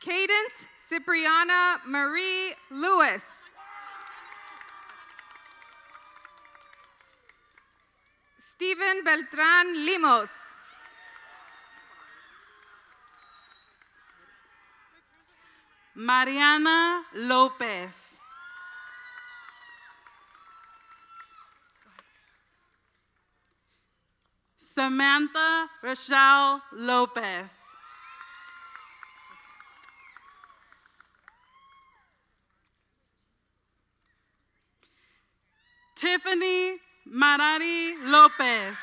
Cadence Cipriana Marie Lewis. Stephen Beltran Limos. Mariana Lopez. Samantha Rochelle Lopez. Tiffany Marari Lopez.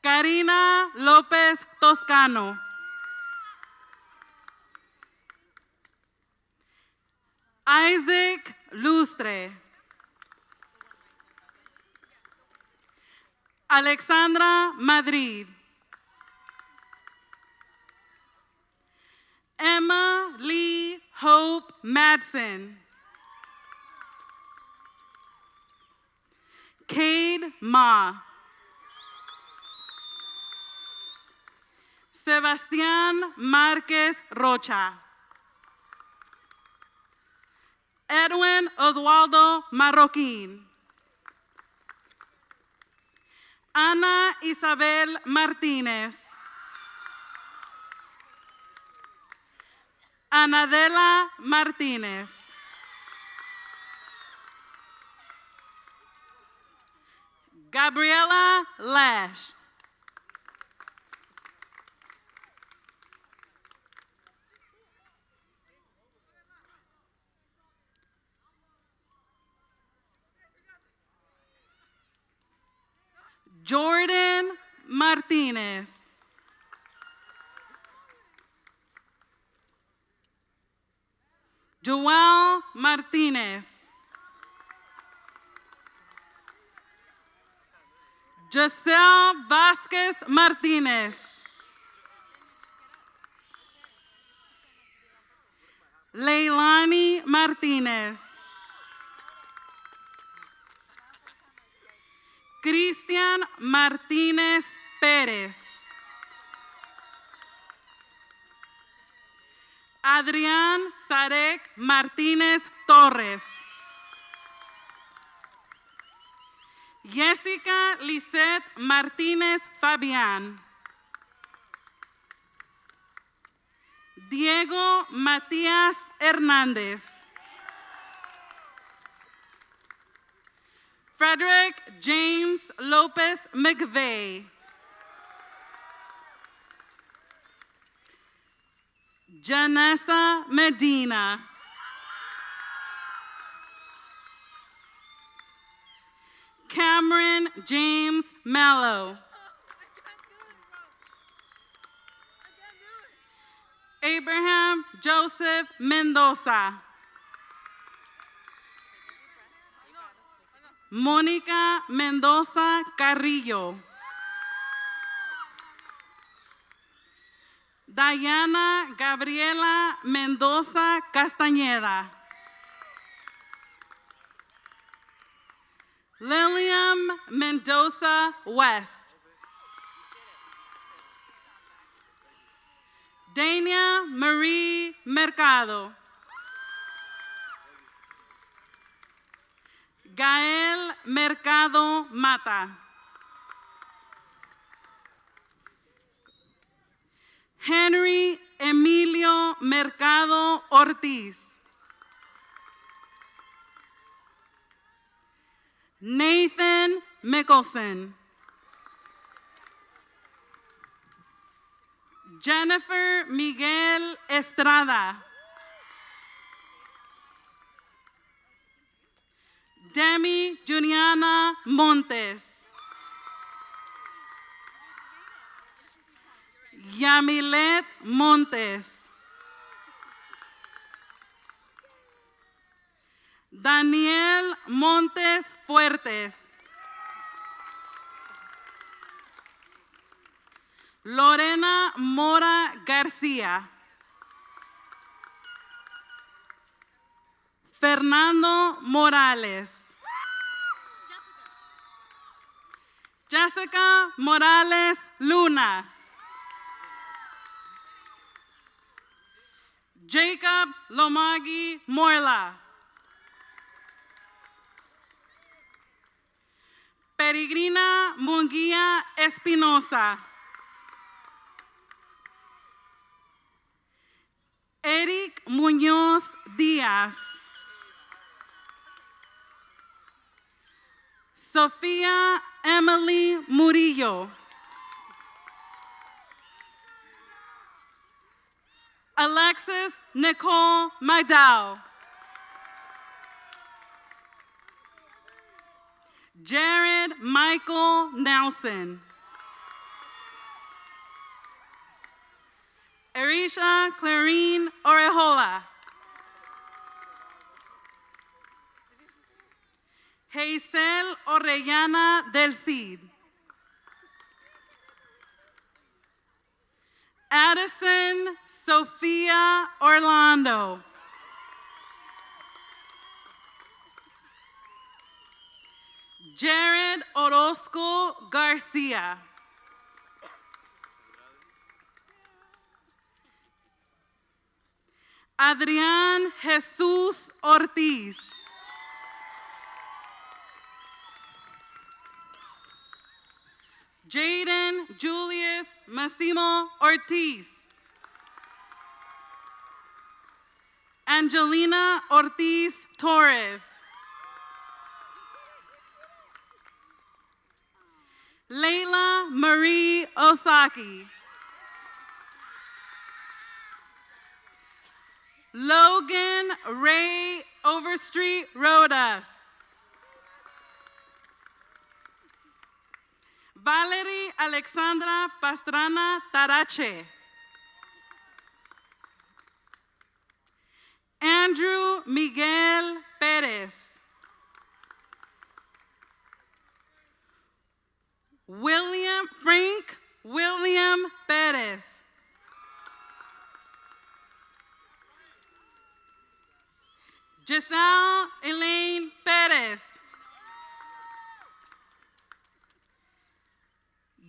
Karina Lopez Toscano. Isaac Lustre. Alexandra Madrid. Emma Lee Hope Madsen. Cade Ma. Sebastián Márquez Rocha. Edwin Oswaldo Marroquín. Ana Isabel Martínez. Anadela Martínez. Gabriela Lash. Jordan Martinez. Joel Martinez. Giselle Vasquez Martinez. Leilani Martinez. Cristian Martinez Pérez. Adrián Sarek Martínez Torres. Jessica Lisette Martínez Fabián. Diego Matías Hernández. Frederick James Lopez McVeigh. Janessa Medina. Cameron James Mallow. Abraham Joseph Mendoza. Mónica Mendoza Carrillo. Diana Gabriela Mendoza Castañeda. Lilian Mendoza West. Dania Marie Mercado. Gael Mercado Mata. Henry Emilio Mercado Ortiz. Nathan Mickelson. Jennifer Miguel Estrada. Demi Juliana Montes. Yamilet Montes. Daniel Montes Fuertes. Lorena Mora García. Fernando Morales. Jessica Morales Luna. Jacob Lomagi Morla. Peregrina Munguía Espinosa. Eric Muñoz Díaz. Sofía Emily Murillo. Alexis Nicole Magdal. Jared Michael Nelson. Arisha Clarine Orejola. Hazel Orellana del Cid. Addison Sophia Orlando. Jared Orozco Garcia. Adrián Jesús Ortiz. Jaden Julius Massimo Ortiz. Angelina Ortiz Torres. Layla Marie Osaki. Logan Ray Overstreet Rodas. Valerie Alexandra Pastrana Tarache. Andrew Miguel Perez. Frank William Perez. Giselle Elaine Perez.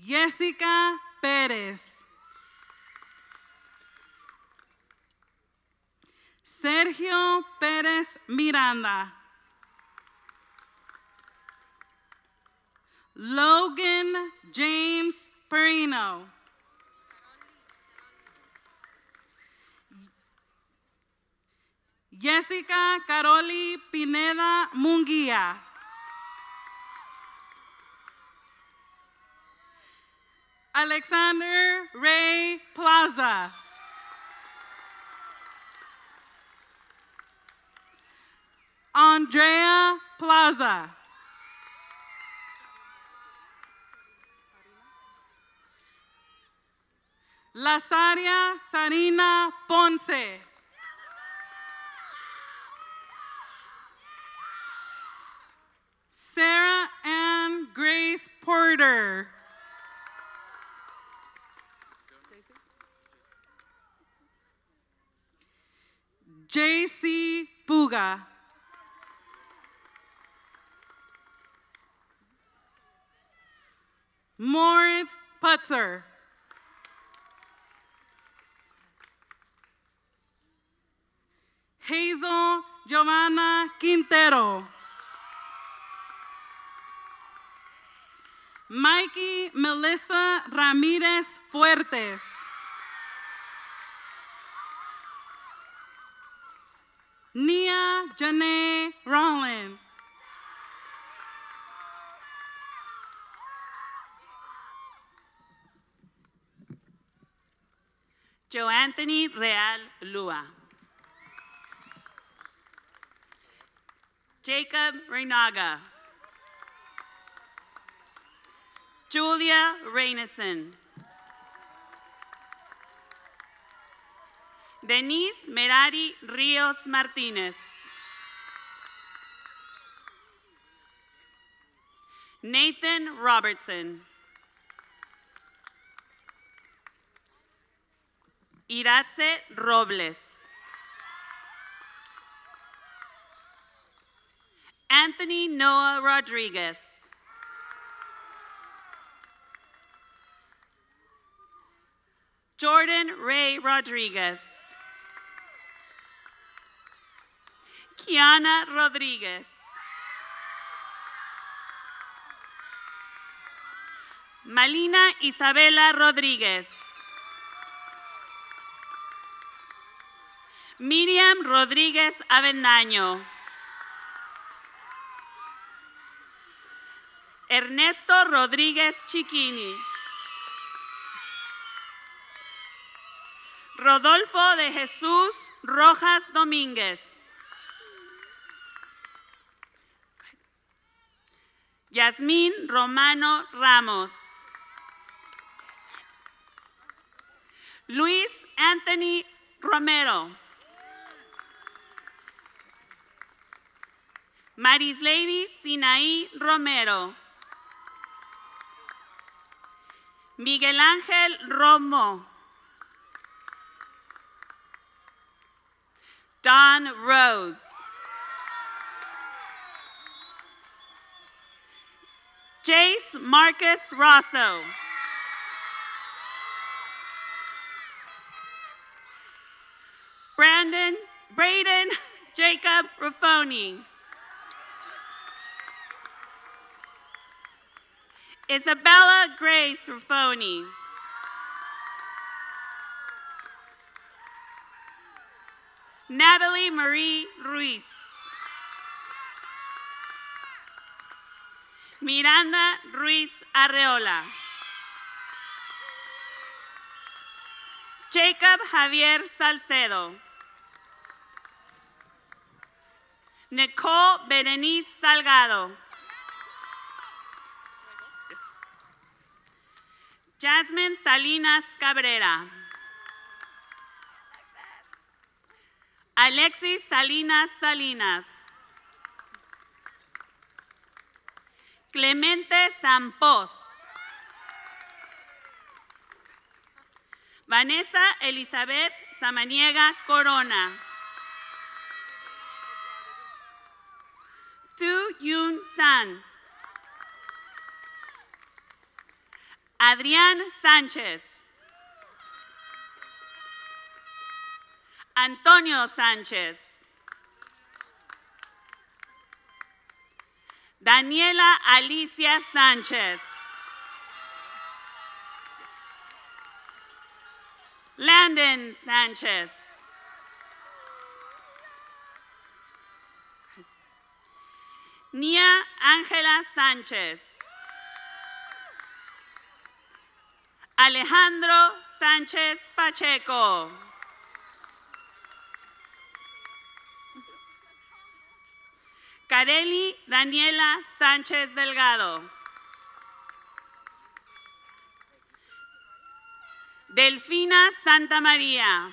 Jessica Perez. Sergio Perez Miranda. Logan James Perino. Jessica Caroli Pineda Munguia. Alexander Ray Plaza. Andrea Plaza. Lazaria Sarina Ponce. Sarah Ann Grace Porter. J.C. Puga. Moritz Putzer. Hazel Giovanna Quintero. Mikey Melissa Ramirez Fuertes. Nia Janae Rollins. Joe Anthony Real Lua. Jacob Reynaga. Julia Reynison. Denise Merari Rios Martinez. Nathan Robertson. Iratze Robles. Anthony Noah Rodriguez. Jordan Ray Rodriguez. Kiana Rodriguez. Malina Isabela Rodriguez. Miriam Rodriguez Avendaño. Ernesto Rodríguez Chiquini. Rodolfo de Jesús Rojas Domínguez. Yasmín Romano Ramos. Luis Anthony Romero. Marislady Sinaí Romero. Miguel Ángel Romo. Don Rose. Jace Marcus Rosso. Braden Jacob Raffoni. Isabella Grace Raffoni. Natalie Marie Ruiz. Miranda Ruiz Arreola. Jacob Javier Salcedo. Nicole Berenice Salgado. Jasmine Salinas Cabrera. Alexis Salinas Salinas. Clemente Sampos. Vanessa Elizabeth Samaniega Corona. Thu Yun San. Adrián Sánchez. Antonio Sánchez. Daniela Alicia Sánchez. Landon Sánchez. Nia Ángela Sánchez. Alejandro Sánchez Pacheco. Carely Daniela Sánchez Delgado. Delfina Santa María.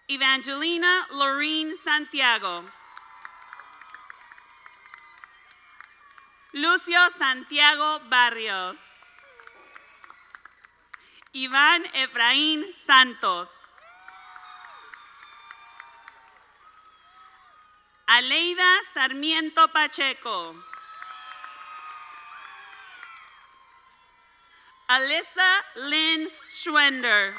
Evangelina Lorene Santiago. Lucio Santiago Barrios. Iván Efraín Santos. Aleida Sarmiento Pacheco. Alyssa Lynn Schwender.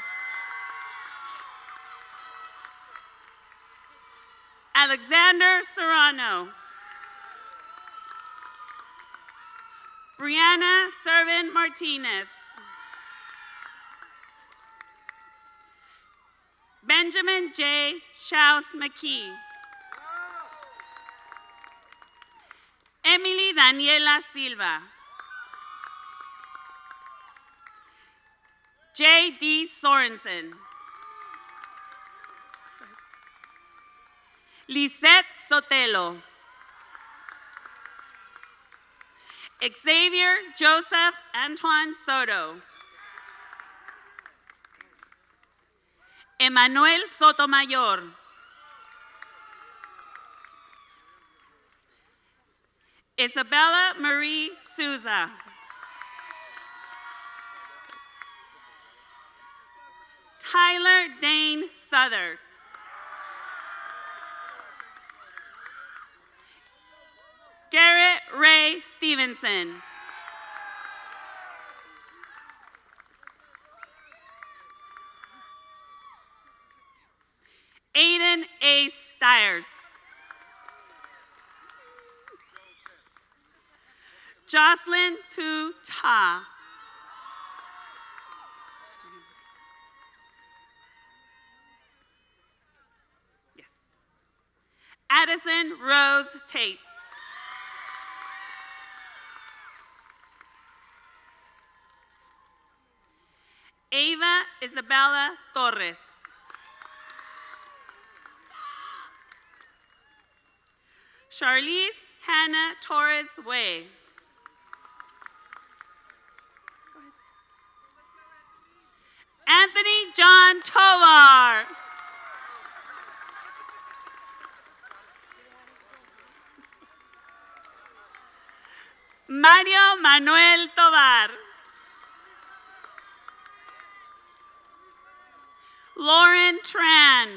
Alexander Serrano. Brianna Servant Martinez. Benjamin J. Schaus McKee. Emily Daniela Silva. J.D. Sorensen. Lisette Sotelo. Xavier Joseph Antoine Soto. Emmanuel Sotomayor. Isabella Marie Souza. Tyler Dane Souther. Garrett Ray Stevenson. Aiden A. Stiers. Jocelyn Tu Ta. Yes. Addison Rose Tate. Ava Isabella Torres. Charlize Hannah Torres Way. Anthony John Tovar. Mario Manuel Tovar. Lauren Tran.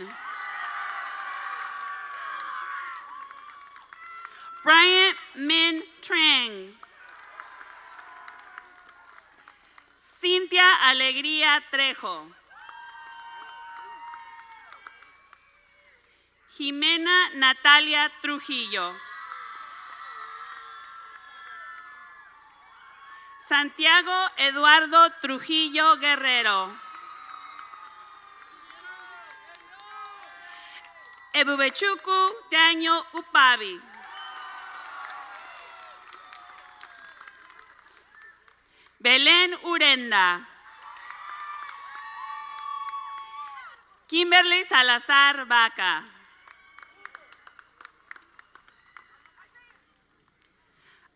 Bryant Min Trang. Cynthia Alegría Trejo. Jimena Natalia Trujillo. Santiago Eduardo Trujillo Guerrero. Ebubechuku Daniel Upabi. Belén Urenda. Kimberly Salazar Vaca.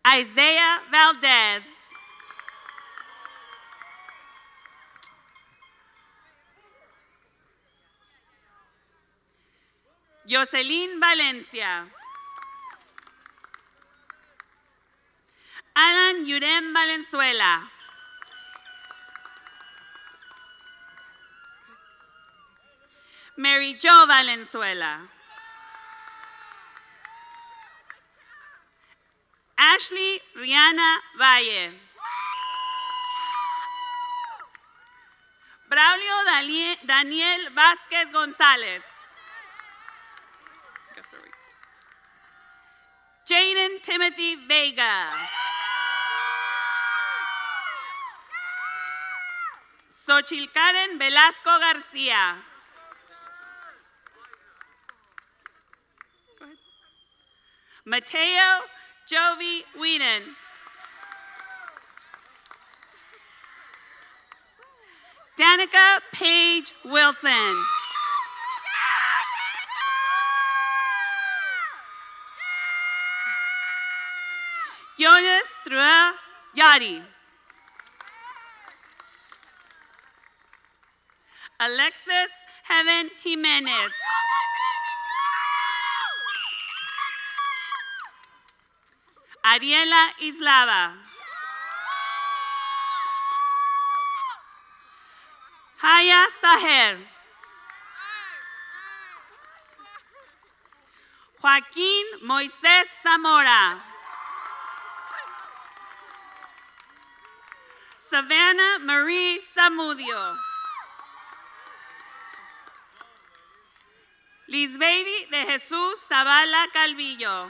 Isaiah Valdez. Jocelyn Valencia. Alan Yurem Valenzuela. Mary Jo Valenzuela. Ashley Rihanna Valle. Braulio Daniel Vázquez González. Jaden Timothy Vega. Xochitl Karen Velasco García. Mateo Jovi Whedon. Danica Paige Wilson. Jonas Trua Yadi. Alexis Heaven Jimenez. Ariela Islava. Haya Saher. Joaquín Moisés Zamora. Savannah Marie Zamudio. Lisbaby de Jesús Zavala Calvillo.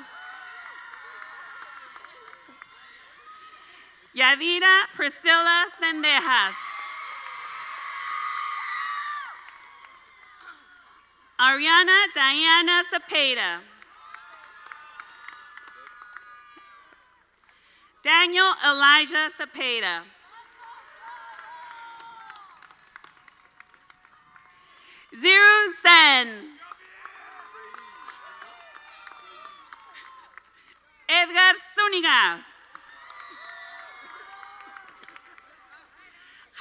Yadira Priscilla Sendejas. Ariana Diana Cepeda. Daniel Elijah Cepeda. Ziru Sen. Edgar Zúñiga.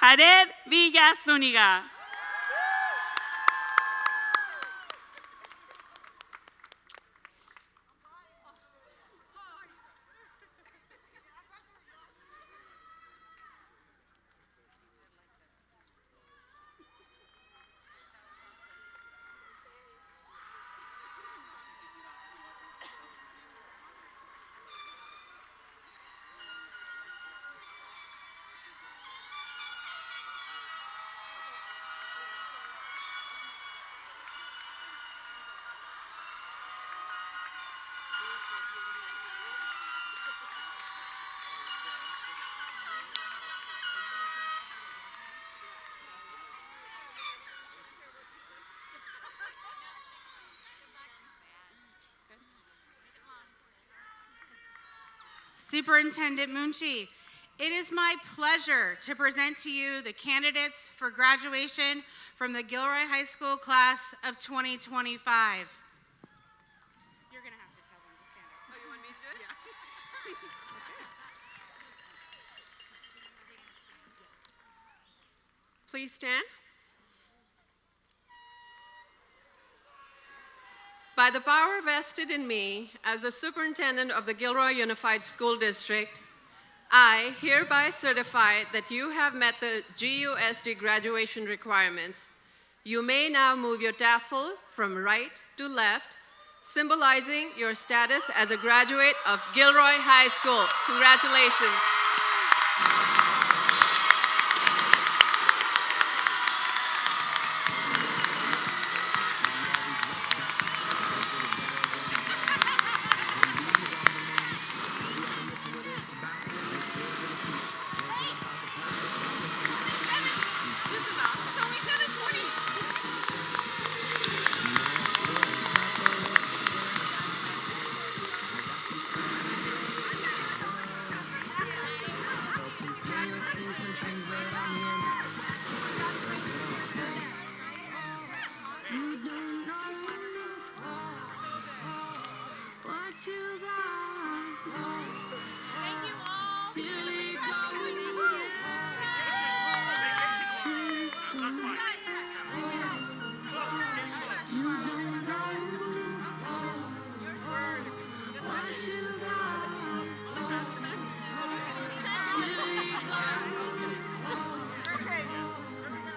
Jared Villa Zúñiga. Superintendent Munshi, it is my pleasure to present to you the candidates for graduation from the Gilroy High School class of 2025. You're going to have to tell them to stand up. Oh, you want me to do it? Yeah. Please stand. By the power vested in me as the superintendent of the Gilroy Unified School District, I hereby certify that you have met the GUSD graduation requirements. You may now move your tassel from right to left, symbolizing your status as a graduate of Gilroy High School. Congratulations.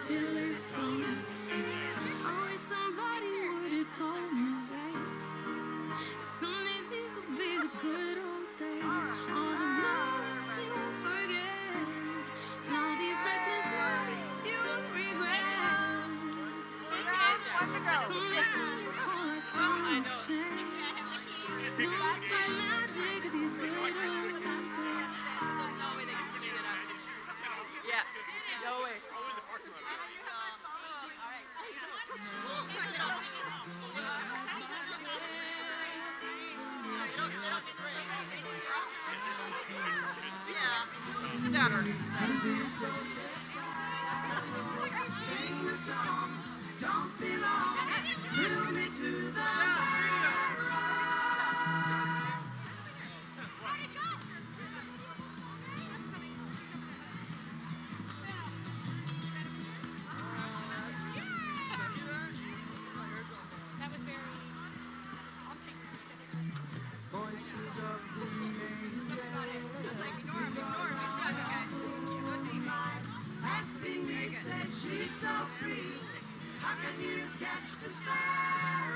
till it's gone. I wish somebody would have told me, babe. Someday these will be the good old days. All the love you won't forget, and all these reckless nights you won't regret. Someday all that's gonna change. No, it's the magic of these good old days. Yeah. No way. Yeah, it's better. Sing the song, don't be long, fill me to the voices of the angels asking me, said she's so free. How can you catch the sparrow?